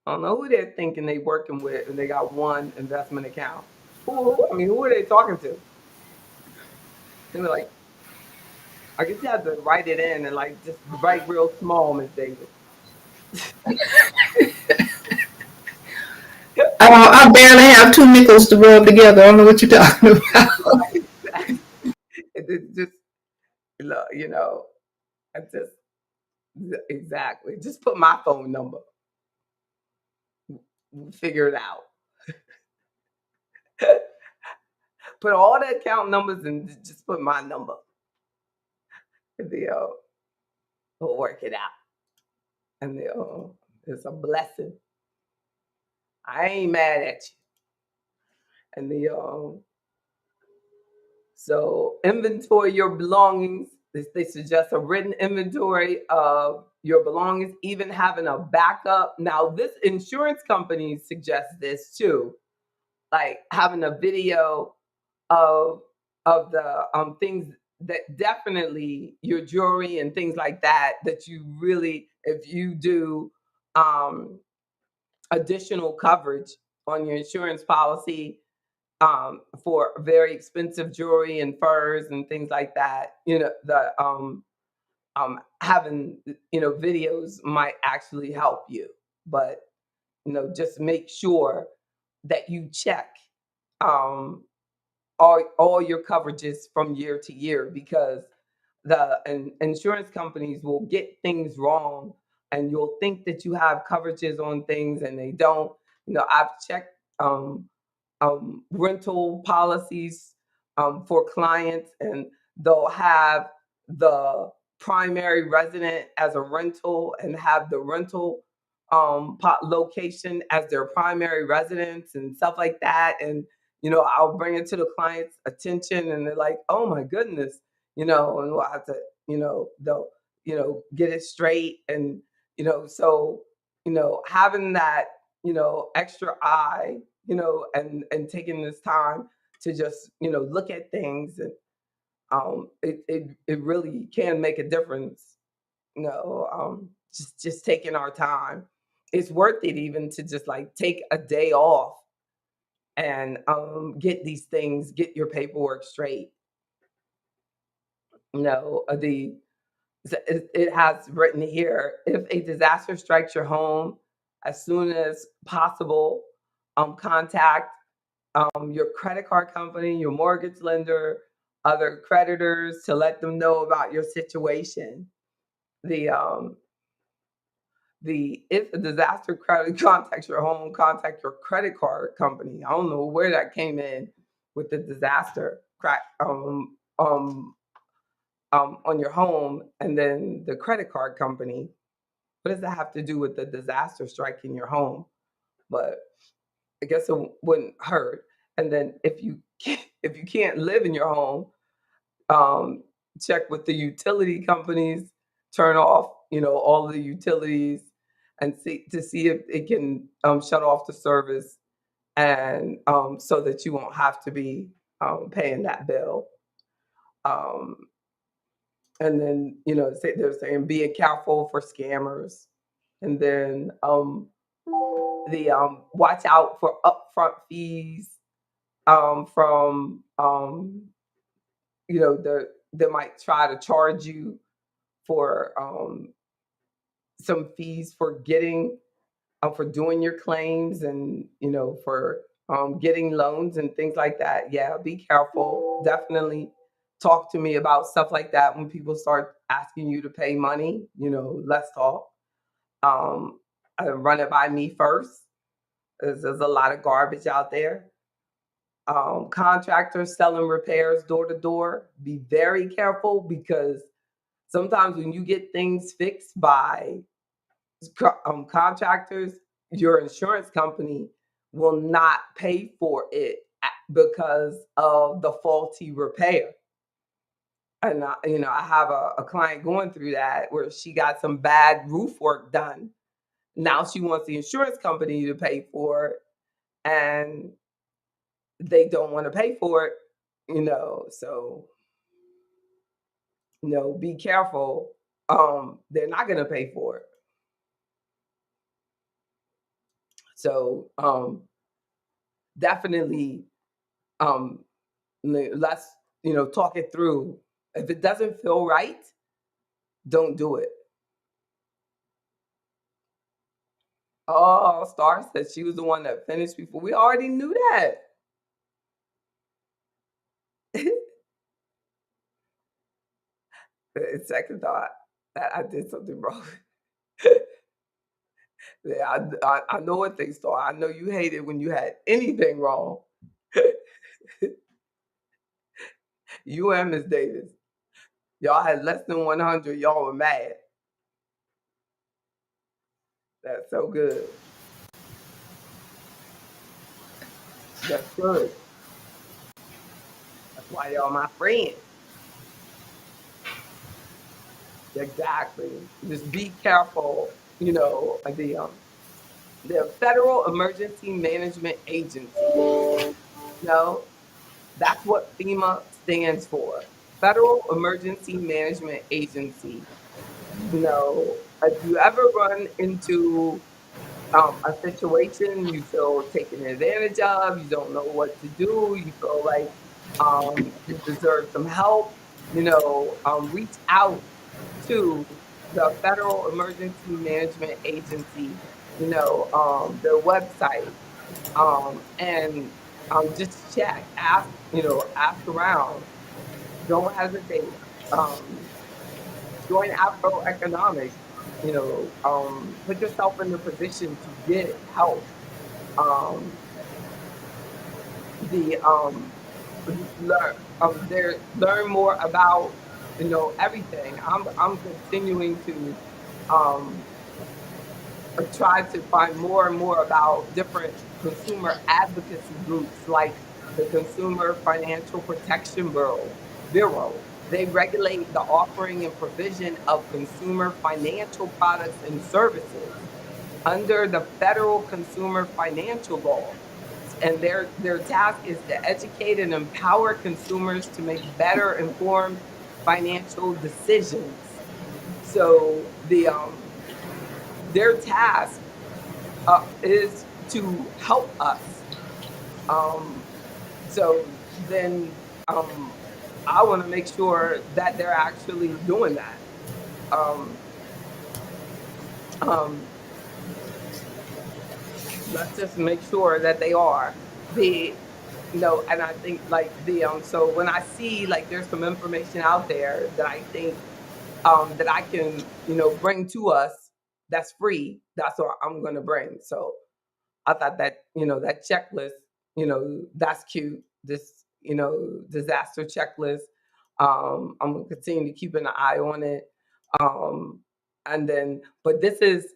S1: I don't know who they're thinking they working with, and they got one investment account. I mean, who are they talking to? They were like, I guess you have to write it in and like just write real small, Miss Davis.
S2: I barely have two nickels to rub together. I don't know what you're talking about.
S1: It's just, you know, I just exactly just put my phone number. Figure it out. Put all the account numbers and just put my number. And we'll work it out. And it's a blessing. I ain't mad at you. And so inventory your belongings. They suggest a written inventory of your belongings, even having a backup. Now, this insurance company suggests this too, like having a video of the things that definitely your jewelry and things like that you really, if you do additional coverage on your insurance policy for very expensive jewelry and furs and things like that, you know, the having, you know, videos might actually help you. But you know, just make sure that you check um all your coverages from year to year, because the insurance companies will get things wrong, and you'll think that you have coverages on things and they don't. I've checked rental policies for clients, and they'll have the primary resident as a rental and have the rental location as their primary residence and stuff like that. And I'll bring it to the client's attention, and they're like, "Oh my goodness," and we'll have to, they'll, get it straight, and so having that extra eye, and taking this time to just look at things, and it really can make a difference. Just taking our time, it's worth it even to just like take a day off and get your paperwork straight. The it has written here, if a disaster strikes your home, as soon as possible, contact your credit card company, your mortgage lender, other creditors, to let them know about your situation. The if a disaster credit contacts your home, contact your credit card company. I don't know where that came in with the disaster crack on your home, and then the credit card company. What does that have to do with the disaster striking your home? But I guess it wouldn't hurt. And then if you can't live in your home, check with the utility companies, turn off all of the utilities, and see if it can shut off the service, and so that you won't have to be paying that bill. Um, and then they're saying be careful for scammers, and then the watch out for upfront fees from they might try to charge you for some fees for doing your claims, and for getting loans and things like that. Yeah, be careful. Definitely talk to me about stuff like that when people start asking you to pay money. Let's talk. um Run it by me first. There's a lot of garbage out there. Contractors selling repairs door to door, be very careful, because sometimes when you get things fixed by contractors, your insurance company will not pay for it because of the faulty repair. And I have a client going through that, where she got some bad roof work done. Now she wants the insurance company to pay for it, and they don't want to pay for it. So be careful. They're not going to pay for it. So definitely, um let's talk it through. If it doesn't feel right, don't do it. Oh, Star said she was the one that finished before. We already knew that. Second thought, that I did something wrong. Yeah, I know what they saw. I know you hated when you had anything wrong. You and Miss Davis, y'all had less than 100. Y'all were mad. That's so good. That's good. That's why y'all my friends. Exactly. Just be careful. The Federal Emergency Management Agency. No, that's what FEMA stands for. Federal Emergency Management Agency. If you ever run into a situation you feel taken advantage of, you don't know what to do, you feel like you deserve some help, reach out to the Federal Emergency Management Agency, their website, and just check, ask around. Don't hesitate. join Afro economics. Put yourself in the position to get help. Um, the learn learn more about everything. I'm continuing to um try to find more and more about different consumer advocacy groups like the Consumer Financial Protection Bureau. They regulate the offering and provision of consumer financial products and services under the federal consumer financial law. And their task is to educate and empower consumers to make better informed financial decisions. So their task is to help us. Um, so then I want to make sure that they're actually doing that. Um, um, let's just make sure that they are. And I think like so when I see like there's some information out there that I think that I can bring to us that's free, that's what I'm going to bring. So I thought that that checklist, that's cute. This disaster checklist. I'm gonna continue to keep an eye on it. Um, and then, but this is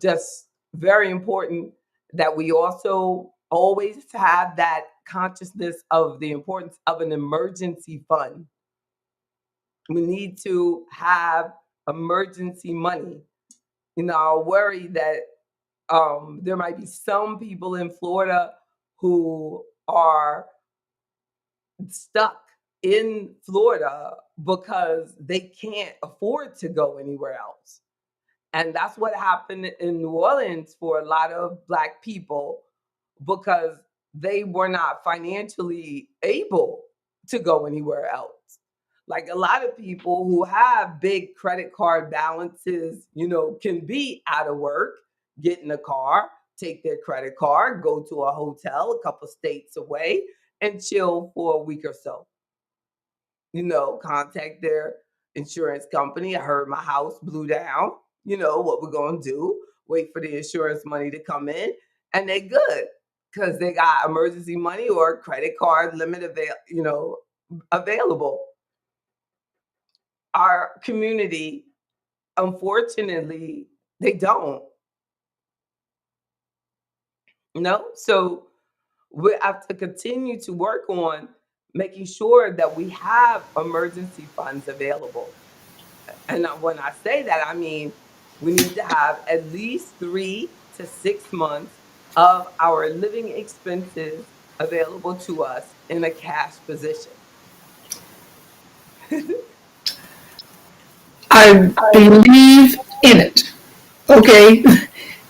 S1: just very important that we also always have that consciousness of the importance of an emergency fund. We need to have emergency money. I worry that there might be some people in Florida who are stuck in Florida because they can't afford to go anywhere else. And that's what happened in New Orleans for a lot of Black people because they were not financially able to go anywhere else. Like a lot of people who have big credit card balances, can be out of work, get in a car, take their credit card, go to a hotel a couple states away, and chill for a week or so. Contact their insurance company. I heard my house blew down. What we're going to do? Wait for the insurance money to come in, and they good because they got emergency money or credit card limit available. Our community, unfortunately, they don't. So we have to continue to work on making sure that we have emergency funds available. And when I say that, I mean we need to have at least 3 to 6 months of our living expenses available to us in a cash position.
S2: I believe in it. Okay,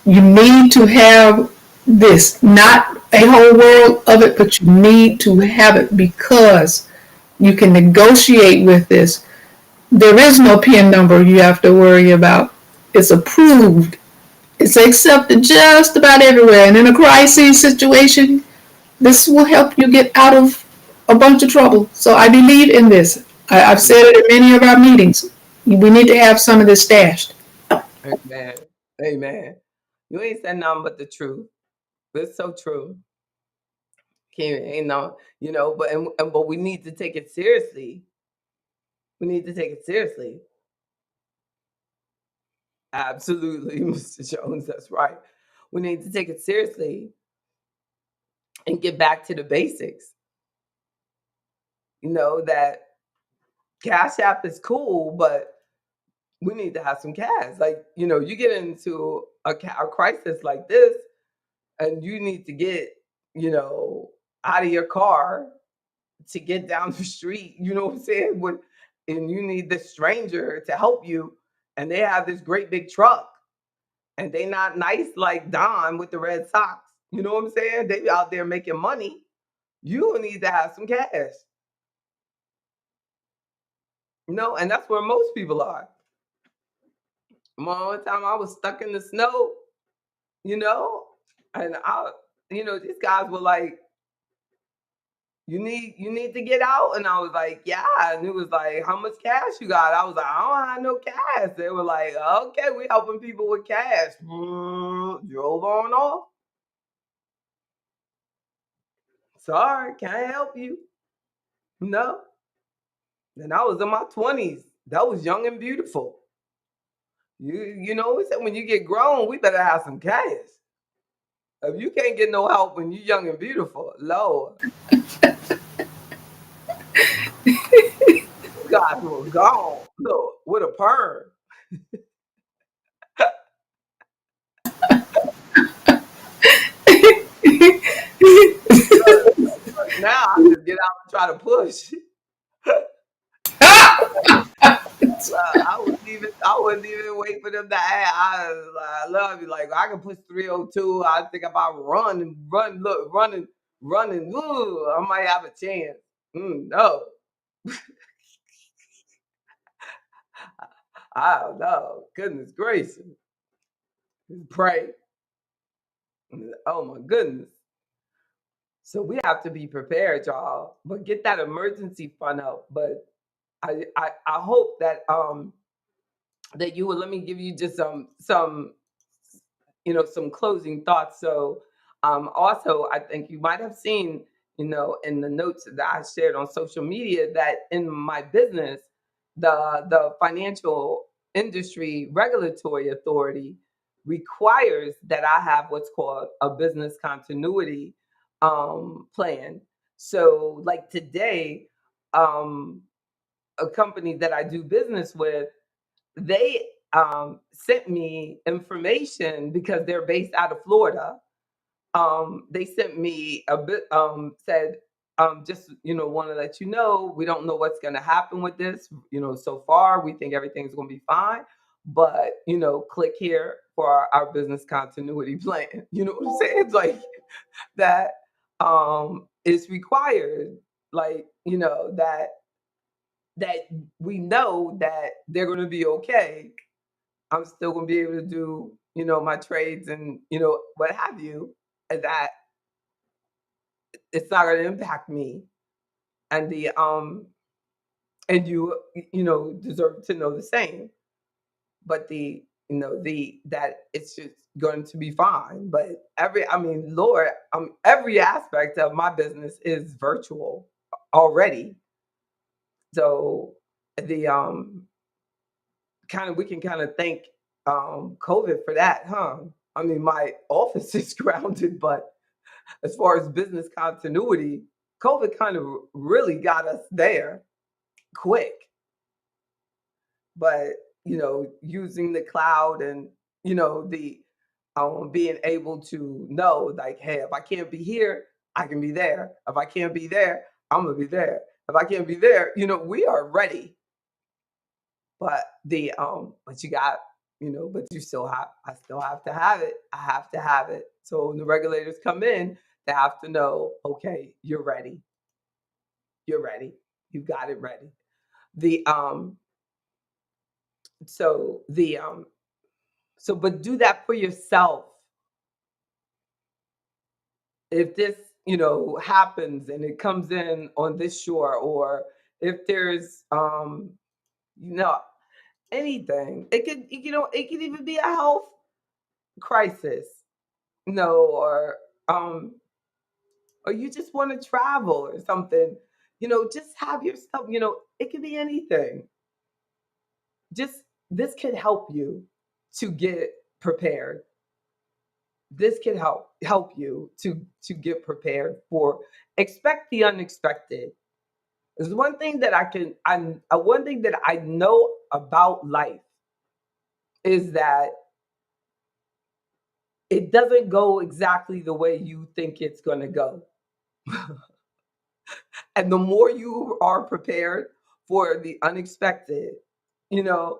S2: you need to have this, not a whole world of it, but you need to have it because you can negotiate with this. There is no PIN number you have to worry about. It's approved. It's accepted just about everywhere. And in a crisis situation, this will help you get out of a bunch of trouble. So I believe in this. I've said it in many of our meetings. We need to have some of this stashed.
S1: Amen. Amen. You ain't said nothing but the truth. It's so true. Can't ain't no, but we need to take it seriously. We need to take it seriously. Absolutely, Mr. Jones. That's right. We need to take it seriously and get back to the basics. That Cash App is cool, but we need to have some cash. Like, you get into a crisis like this, and you need to get, out of your car to get down the street. You know what I'm saying? And you need this stranger to help you, and they have this great big truck, and they not nice like Don with the Red Sox. You know what I'm saying? They out there making money. You need to have some cash. And that's where most people are. One time I was stuck in the snow, you know, and these guys were like, you need to get out. And I was like, yeah. And it was like, how much cash you got? I was like, I don't have no cash. They were like, okay, we helping people with cash. Drove on off. Sorry, can't help you. No. And I was in my 20s. That was young and beautiful. You know, we said when you get grown, we better have some cash. If you can't get no help when you young and beautiful, Lord, you guys were gone. Look, with a perm. Now I just get out and try to push. I wouldn't even wait for them to ask. I love you. Like I can push 302. I think about running. Ooh, I might have a chance. No, I don't know. Goodness gracious. Pray. Oh my goodness. So we have to be prepared, y'all. But get that emergency fund out. But I hope that that you will let me give you just some some closing thoughts. So also I think you might have seen in the notes that I shared on social media that in my business the financial industry regulatory authority requires that I have what's called a business continuity plan. So like today, um a company that I do business with, they sent me information because they're based out of Florida. They sent me a bit, said, just, want to let you know, we don't know what's going to happen with this. So far, we think everything's going to be fine. But, click here for our business continuity plan. You know what I'm saying? It's like that is required. Like, that we know that they're going to be okay. I'm still going to be able to do, my trades and, what have you, and that it's not going to impact me. And and you deserve to know the same. But that it's just going to be fine. But Lord, every aspect of my business is virtual already. So the we can kind of thank COVID for that, huh? My office is grounded, but as far as business continuity, COVID kind of really got us there quick. But using the cloud and the being able to know, like, hey, if I can't be here, I can be there. If I can't be there, I'm gonna be there. If I can't be there, we are ready. But you got, but you still have, I still have to have it. I have to have it. So when the regulators come in, they have to know, okay, you're ready. You're ready. You got it ready. The so the so but do that for yourself. If this, happens and it comes in on this shore, or if there's you know, anything, it could even be a health crisis, um, or you just want to travel or something, just have yourself, it could be anything. Just this can help you to get prepared. This can help you to get prepared for expect the unexpected. There's one thing that one thing that I know about life is that it doesn't go exactly the way you think it's going to go. And the more you are prepared for the unexpected, you know,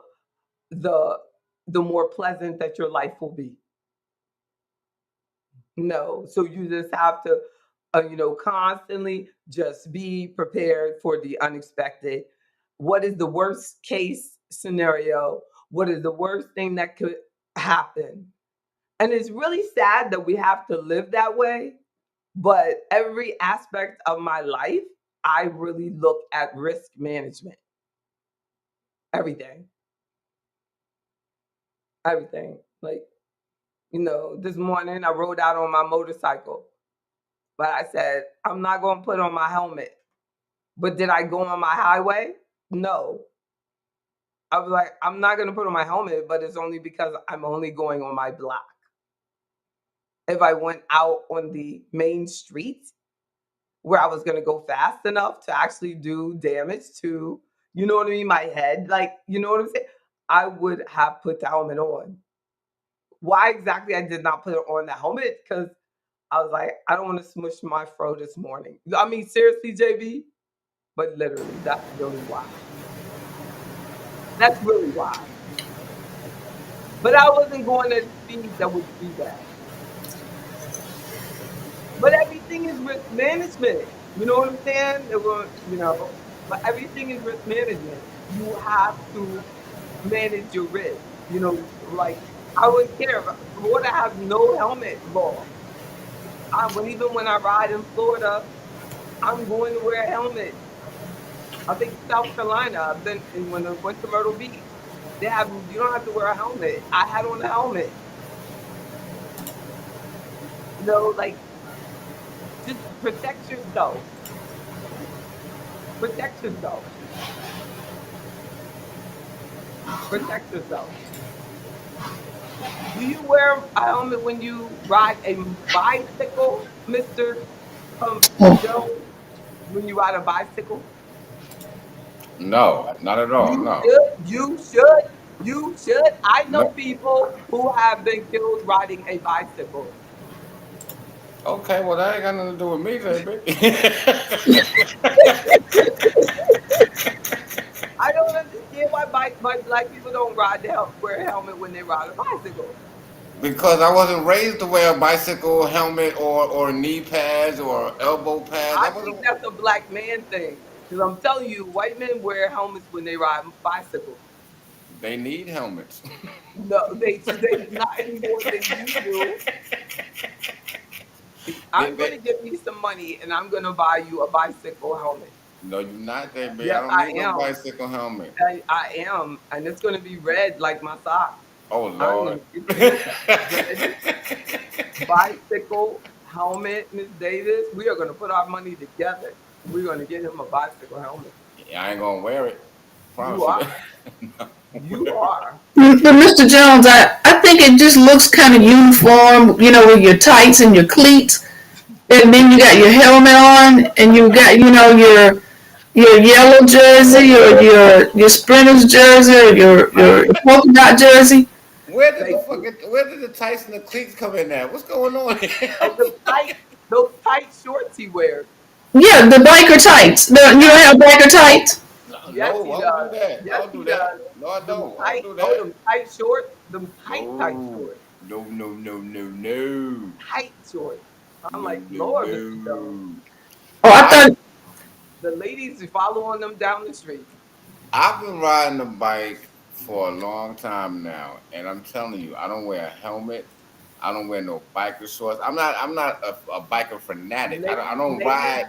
S1: the the more pleasant that your life will be. No, so you just have to, constantly just be prepared for the unexpected. What is the worst case scenario? What is the worst thing that could happen? And it's really sad that we have to live that way, But every aspect of my life, I really look at risk management. Everything. Everything. Like, this morning I rode out on my motorcycle, but I said, I'm not going to put on my helmet. But did I go on my highway? No. I was like, I'm not going to put on my helmet, but it's only because I'm only going on my block. If I went out on the main street where I was going to go fast enough to actually do damage to, you know what I mean, my head, like, you know what I'm saying? I would have put the helmet on. Why exactly I did not put on the helmet? Because I was like, I don't want to smush my fro this morning. I mean, seriously, JB, but literally, that's really why. That's really why. But I wasn't going at a speed that would do that. But everything is risk management. You know what I'm saying? But everything is risk management. You have to manage your risk. Like I wouldn't care. Florida has no helmet law. Even when I ride in Florida, I'm going to wear a helmet. I think South Carolina, I've been and when I went to Myrtle Beach, you don't have to wear a helmet. I had on a helmet. Like just protect yourself. Protect yourself. Protect yourself. Do you wear a helmet when you ride a bicycle, Mr. Jones? When you ride a bicycle?
S3: No, not at all.
S1: You
S3: No.
S1: should. You should. You should. I know
S3: No.
S1: people who have been killed riding a bicycle.
S3: Okay, well that ain't got nothing to do with me, baby.
S1: I don't understand why black people don't wear a helmet when they ride a bicycle.
S3: Because I wasn't raised to wear a bicycle helmet or knee pads or elbow pads.
S1: I
S3: I wasn't.
S1: think that's a black man thing. Because I'm telling you, white men wear helmets when they ride bicycles.
S3: They need helmets.
S1: No, they not any more than you do.
S3: they,
S1: I'm
S3: they,
S1: gonna give me some money and I'm gonna buy you a bicycle helmet.
S3: no, you're not, baby. I
S1: Yes,
S3: don't
S1: I
S3: need no
S1: am.
S3: bicycle helmet.
S1: I am, and it's gonna be red like my socks.
S3: Oh
S1: I'm
S3: Lord.
S1: gonna give you a red bicycle helmet, Miss Davis. We are gonna put our money together. We're gonna get him a bicycle helmet.
S3: I ain't gonna wear it.
S1: You
S3: Promise you
S1: are.
S3: that. No.
S1: You are.
S2: But Mr. Jones, I think it just looks kind of uniform, with your tights and your cleats, and then you got your helmet on, and you got, your yellow jersey or your Sprinters jersey or your polka dot jersey.
S1: Thank you.
S3: Where did the tights and the cleats come in there? What's going on here?
S1: Oh, those tight shorts he wears.
S2: Yeah, the biker tights. You don't
S1: Yes,
S2: have biker tights?
S3: No,
S1: yes,
S3: no,
S1: he
S3: I don't do
S1: does.
S3: that. I
S1: Yes,
S3: don't do
S1: he
S3: that.
S1: does.
S3: No, I
S1: Them
S3: don't. I don't
S1: tight,
S3: do
S1: oh,
S3: that.
S1: them tight shorts, them tight
S3: No.
S1: shorts,
S3: No, no, no, no, no.
S1: tight shorts. I'm
S3: No,
S1: like,
S3: no,
S1: Lord, Mr. Jones.
S3: no.
S2: Oh, I
S3: I
S2: thought.
S1: The ladies are following them down the street.
S3: I've been riding a bike for a long time now, and I'm telling you, I don't wear a helmet. I don't wear no biker shorts. I'm not a biker fanatic. I don't ride.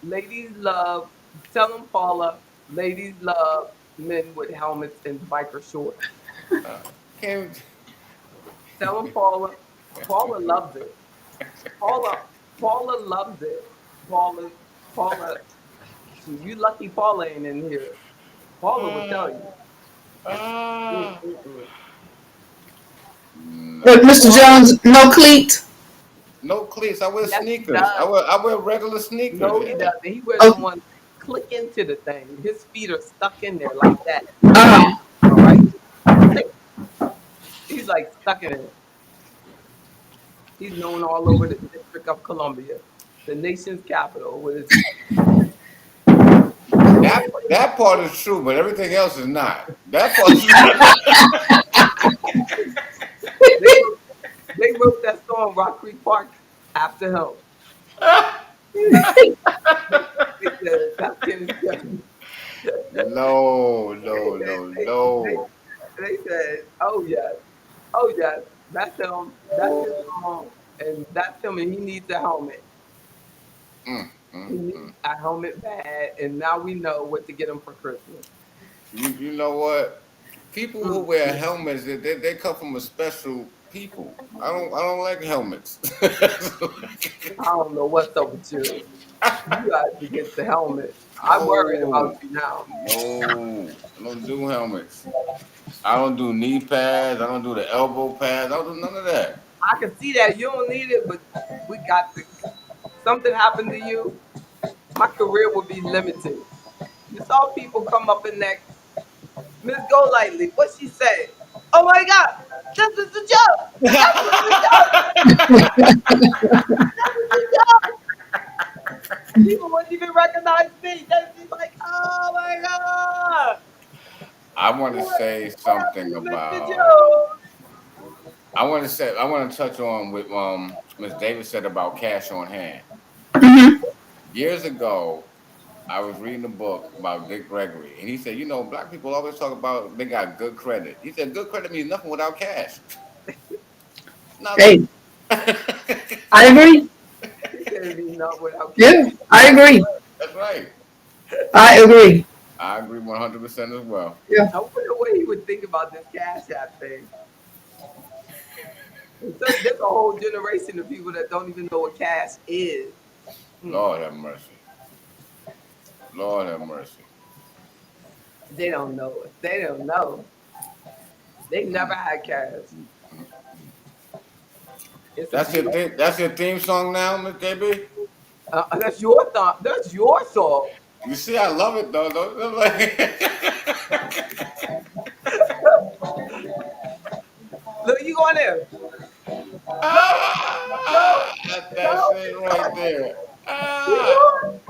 S1: Ladies love, tell them Paula, ladies love men with helmets and biker shorts.
S3: Can't.
S1: Tell them Paula, Paula loves it. Paula, Paula loves it. Paula, Paula, you lucky Paula ain't in here. Paula would tell you.
S3: Ah.
S1: Mm-mm-mm.
S2: But
S3: No.
S2: Mr.
S1: Paula,
S2: Jones, no cleats.
S3: No cleats. I wear
S1: yes, he
S3: sneakers.
S1: does.
S3: I wear regular sneakers.
S1: No, he
S3: Yeah.
S1: doesn't. He wears the
S2: Oh,
S1: ones that click into the thing. His feet are stuck in there like that.
S2: uh,
S1: All right, click. He's like stuck in it. He's known all over the District of Columbia, the nation's capital. What is it? The only place
S3: That part is true, but everything else is not. That part is
S1: they wrote, they wrote that song Rock Creek Park after him. They, they said that's Kenneth Jefferson.
S3: no,
S1: They,
S3: no,
S1: they,
S3: no,
S1: they, they,
S3: no.
S1: they said, oh yes, that's him. That's his song, and that's him, and he needs a helmet.
S3: Mm, mm,
S1: He
S3: mm.
S1: needs a helmet bad, and now we know what to get him for Christmas.
S3: You know what? People who
S1: Mm.
S3: wear helmets, they come from a special people. I don't like helmets.
S1: I don't know what's up with you. You got to get the helmet. I'm worried about
S3: No,
S1: you now.
S3: no, I don't do helmets. I don't do knee pads. I don't do the elbow pads. I don't do none of that.
S1: I can see that you don't need it, but we got to. Something happened to you, my career would be limited. You saw people come up in that Miss Golightly. What she said? Oh my God, this is a joke. That was a joke. That was a joke. People wouldn't even recognize me. They'd be like, oh my God.
S3: I want to say
S1: What
S3: something
S1: happened to Mr.
S3: about.
S1: Jones?
S3: I want to touch on what Miss Davis said about cash on hand.
S2: Mhm.
S3: Years ago, I was reading a book about Dick Gregory, and he said, you know, black people always talk about they got good credit. He said, good credit means nothing without cash. Nothing.
S2: Hey, I agree.
S1: He said, be not without cash.
S2: Yeah, I agree.
S3: That's right.
S2: I agree.
S3: I agree 100% as well.
S2: Yeah.
S1: I wonder what he would think about this cash app thing. There's a whole generation of people that don't even know what cash is. Mm.
S3: Lord have mercy. Lord have mercy.
S1: They don't know it. They don't know. They never
S3: Mm,
S1: had cash.
S3: mm, mm.
S1: It's a beautiful.
S3: That's your theme song now, Miss JB.
S1: That's your thought. That's your song.
S3: You see, I love it though. Like,
S1: Look, you going there? Go, go,
S3: that's
S1: go.
S3: it right there.
S1: You
S3: Ah.
S1: going?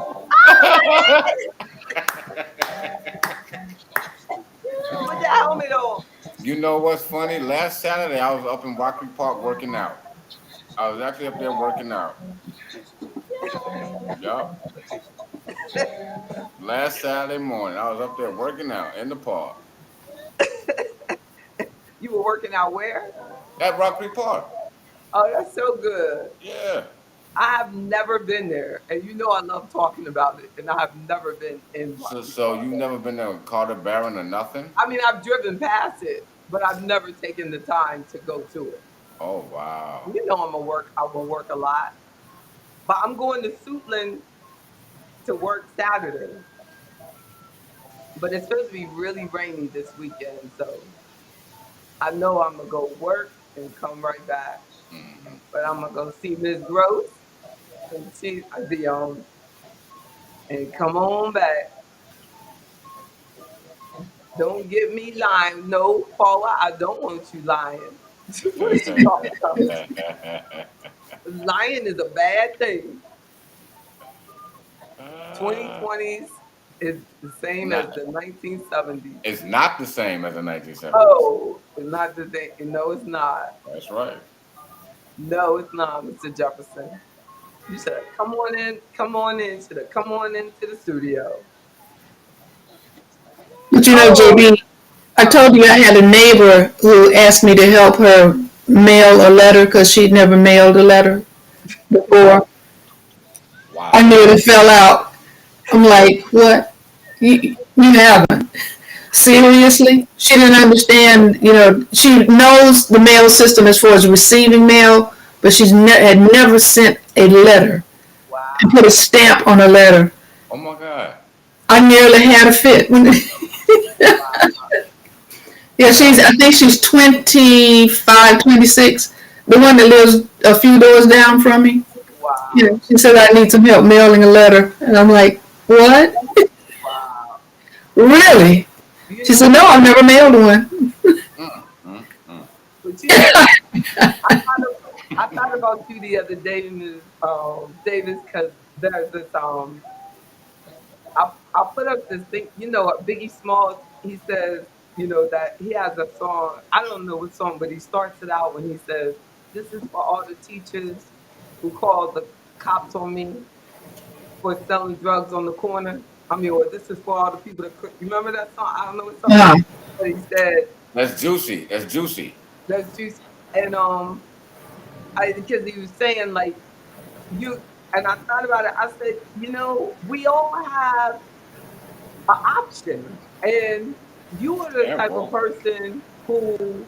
S1: Oh, put that helmet on.
S3: You know what's funny? Last Saturday, I was up in Rocky Park working out. I was actually up there working out. Yup. Last Saturday morning, I was up there working out in the park
S1: You were working out where?
S3: at Rocky Park.
S1: Oh, that's so good.
S3: Yeah.
S1: I have never been there, and you know I love talking about it, and I have never been in Rocky
S3: So
S1: Park.
S3: you never been to Carter Barron or nothing?
S1: I mean, I've driven past it, but I've never taken the time to go to it.
S3: Oh wow.
S1: You know I'm gonna work a lot. But I'm going to Suitland to work Saturday. But it's supposed to be really rainy this weekend, so I know I'm gonna go work and come right back.
S3: Hmm.
S1: But I'm gonna go see Miss Gross and she the and come on back. Don't get me lying. No, Paula, I don't want you lying. What is she talking about? Lying is a bad thing. 2020s is the same as
S3: Not.
S1: the 1970s.
S3: It's not the same as the 1970s.
S1: Oh, it's not the thing. No, it's not.
S3: That's right.
S1: No, it's not, Mr. Jefferson. You should have come on in. Come on in. Should have come on into the studio.
S2: But you know,
S1: Oh,
S2: JB, I
S1: huh.
S2: told you I had a neighbor who asked me to help her mail a letter because she'd never mailed a letter before. I
S3: Wow.
S2: knew it fell out. I'm like, what? You haven't? Seriously? She didn't understand, she knows the mail system as far as receiving mail, but had never sent a letter and put a
S1: Wow.
S2: stamp on a letter.
S3: Oh my God.
S2: I nearly had a fit.
S1: Wow.
S2: Yeah,
S3: Wow.
S2: I think she's 25, 26. The one that lives a few doors down from me. Yeah,
S1: Wow.
S2: she said I need some help mailing a letter. And I'm like, what?
S1: Wow.
S2: Really?
S1: You
S2: She
S1: know
S2: said, no,
S1: what?
S2: I've never mailed one.
S3: Mm, mm, mm.
S1: But you know what? I thought about you the other day, Ms. Davis, because there's this I put up this thing, Biggie Smalls, he says, that he has a song, I don't know what song, but he starts it out when he says, this is for all the teachers who called the cops on me for selling drugs on the corner. I mean, or this is for all the people you remember that song? I don't know what song,
S2: Uh,
S1: but he said,
S3: That's juicy. That's juicy.
S1: that's juice. And because he was saying like you. And I thought about it. I said, we all have an option. And you are the
S3: Yeah,
S1: type of
S3: bro.
S1: person who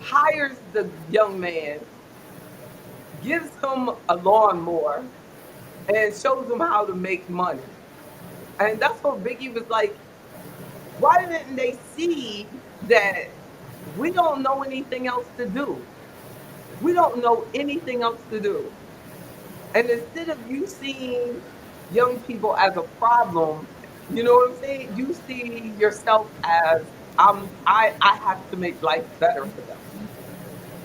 S1: hires the young man, gives him a lawnmower, and shows him how to make money. And that's what Biggie was like. Why didn't they see that we don't know anything else to do? We don't know anything else to do. And instead of you seeing young people as a problem, you know what I'm saying? You see yourself as I have to make life better for them.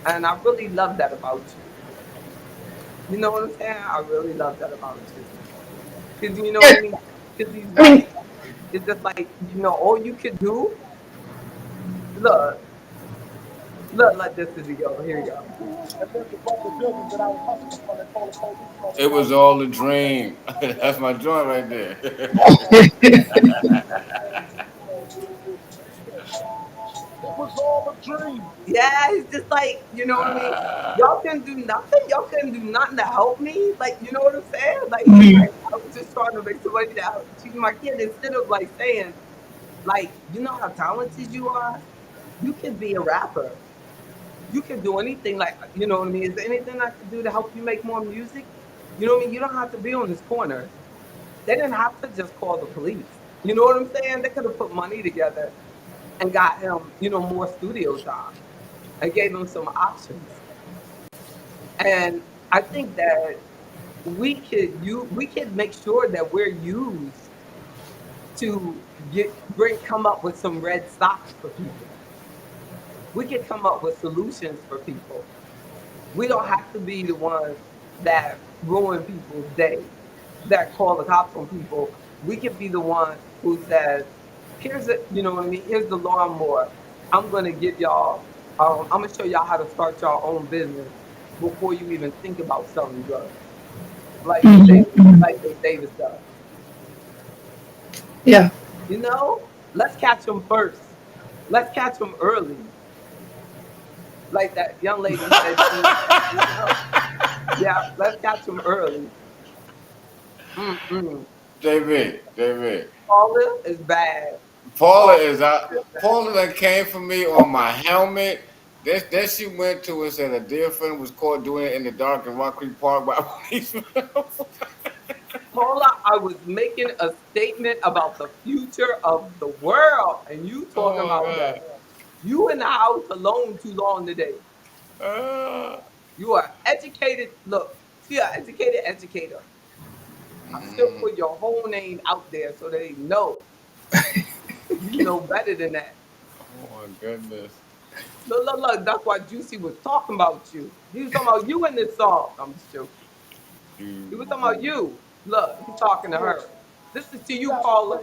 S1: And I really love that about you. You know what I'm saying? I really love that about you. Because you know what I mean? Because he's
S2: I
S1: right.
S2: mean,
S1: It's just like, all you could do, look, look, let this is go. Here you go.
S3: It was all a dream. That's my joint right there.
S1: Yeah, it's just like, you know what I mean? Y'all can do nothing. Y'all can do nothing to help me. Like, you know what I'm saying? Like, it's like I was just trying to make somebody to help teach my kid instead of like saying, like, you know how talented you are? You can be a rapper. You can do anything. Like, you know what I mean? Is there anything I could do to help you make more music? You know what I mean? You don't have to be on this corner. They didn't have to just call the police. You know what I'm saying? They could have put money together and got him, more studio time and gave him some options. And I think that we could make sure that we're used to come up with some red socks for people. We could come up with solutions for people. We don't have to be the ones that ruin people's day, that call the cops on people. We could be the one who says, here's the, you know what I mean? Here's the lawnmower. I'm going to give y'all, I'm going to show y'all how to start your own business before you even think about selling drugs. Like Miss Davis, like Miss Davis does.
S2: yeah.
S1: Let's catch them first. Let's catch them early. Like that young lady said, yeah, let's catch them early. Mm-mm.
S3: David.
S1: Paula is bad.
S3: Paula
S1: Paula
S3: is out.
S1: is
S3: Paula
S1: bad.
S3: that came for me on my helmet. Then she went to and said a dear friend was caught doing it in the dark in Rock Creek Park by policemen.
S1: Paula, I was making a statement about the future of the world, and you talking
S3: Oh
S1: about that.
S3: my
S1: You in the house alone too long today.
S3: god.
S1: You are educated. Look, see, an educated educator. I still
S3: Mm,
S1: put your whole name out there so they know you know better than that.
S3: oh my goodness.
S1: Look. That's why Juicy was talking about you. He was talking about you in this song. I'm just joking. He was talking about you. Look, he's talking to her. This is to you, Paula.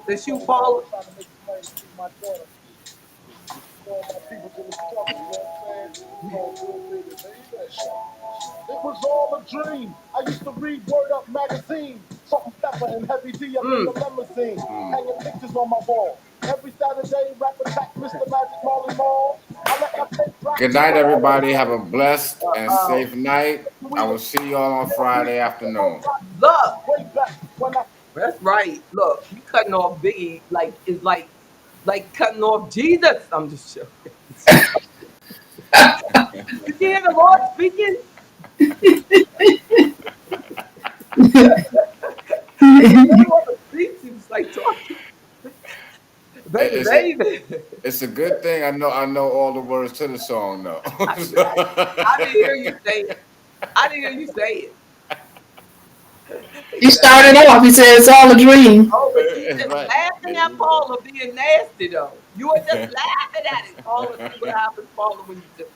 S1: This you, Paula. Mm.
S3: Mm. Good night, everybody. Have a blessed and
S1: Uh,
S3: safe night. I will see you all on Friday afternoon.
S1: look, that's right. Look, you cutting off Biggie like it's like cutting off Jesus. I'm just joking. Did you hear the Lord speaking? In the middle of the speech, he was like talking, baby,
S3: It's a
S1: baby.
S3: it's a good thing I know all the words to the song though.
S1: I didn't hear you say it. I didn't hear you say it. He
S2: You
S1: said,
S2: started off. He said it's all a dream.
S1: oh, but you
S3: It's
S1: just
S3: right.
S1: laughing at Paula being nasty though. You were just laughing at it. Paula, see what happens, Paula, when you just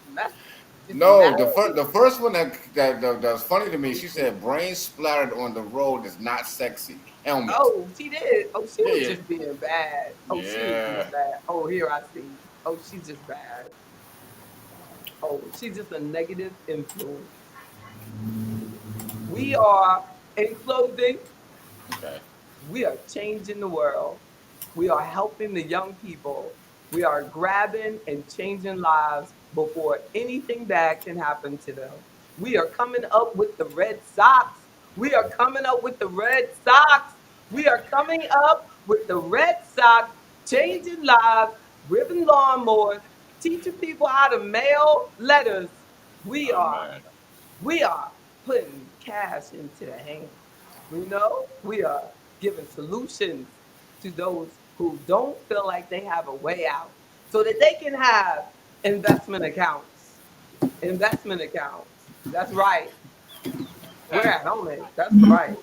S3: No,
S1: nasty.
S3: the first one that was funny to me. She said, "Brain splattered on the road is not sexy." Helmet.
S1: Oh, she did. Oh, she
S3: Yeah,
S1: was
S3: yeah,
S1: just being bad. Oh, she was
S3: yeah.
S1: being bad. Oh, here I see. Oh, she's just bad. Oh, she's just a negative influence. We are, in closing,
S3: Okay.
S1: we are changing the world. We are helping the young people. We are grabbing and changing lives before anything bad can happen to them. We are coming up with the Red Sox. We are coming up with the Red Sox. We are coming up with the Red Sox, changing lives, ribbon lawnmowers, teaching people how to mail letters. We are,
S3: Amen.
S1: we are putting cash into the hands. We are giving solutions to those who don't feel like they have a way out so that they can have investment accounts. Investment accounts. That's right. We're at helmet. That's right.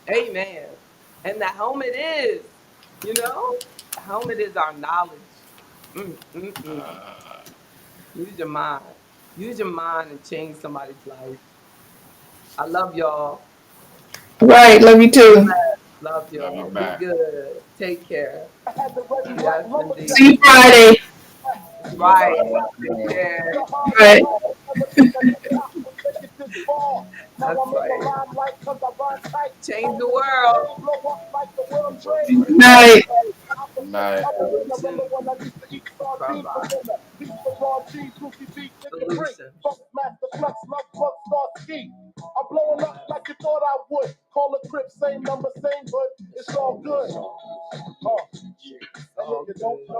S1: Amen. And the helmet is, helmet is our knowledge. Mm, mm, mm. Use your mind. Use your mind and change somebody's life. I love y'all.
S2: Right. Love you
S1: Be
S2: too.
S1: blessed. Love
S3: Love you
S1: y'all. Be
S3: back.
S1: good. Take care. Yes,
S2: See you
S1: indeed.
S2: Friday.
S3: See you
S1: Right.
S3: Friday.
S1: Take care.
S2: Right.
S1: That's right. Change the world.
S2: Night.
S3: Good night.
S1: Solution. Bye-bye. Solution. It's all good.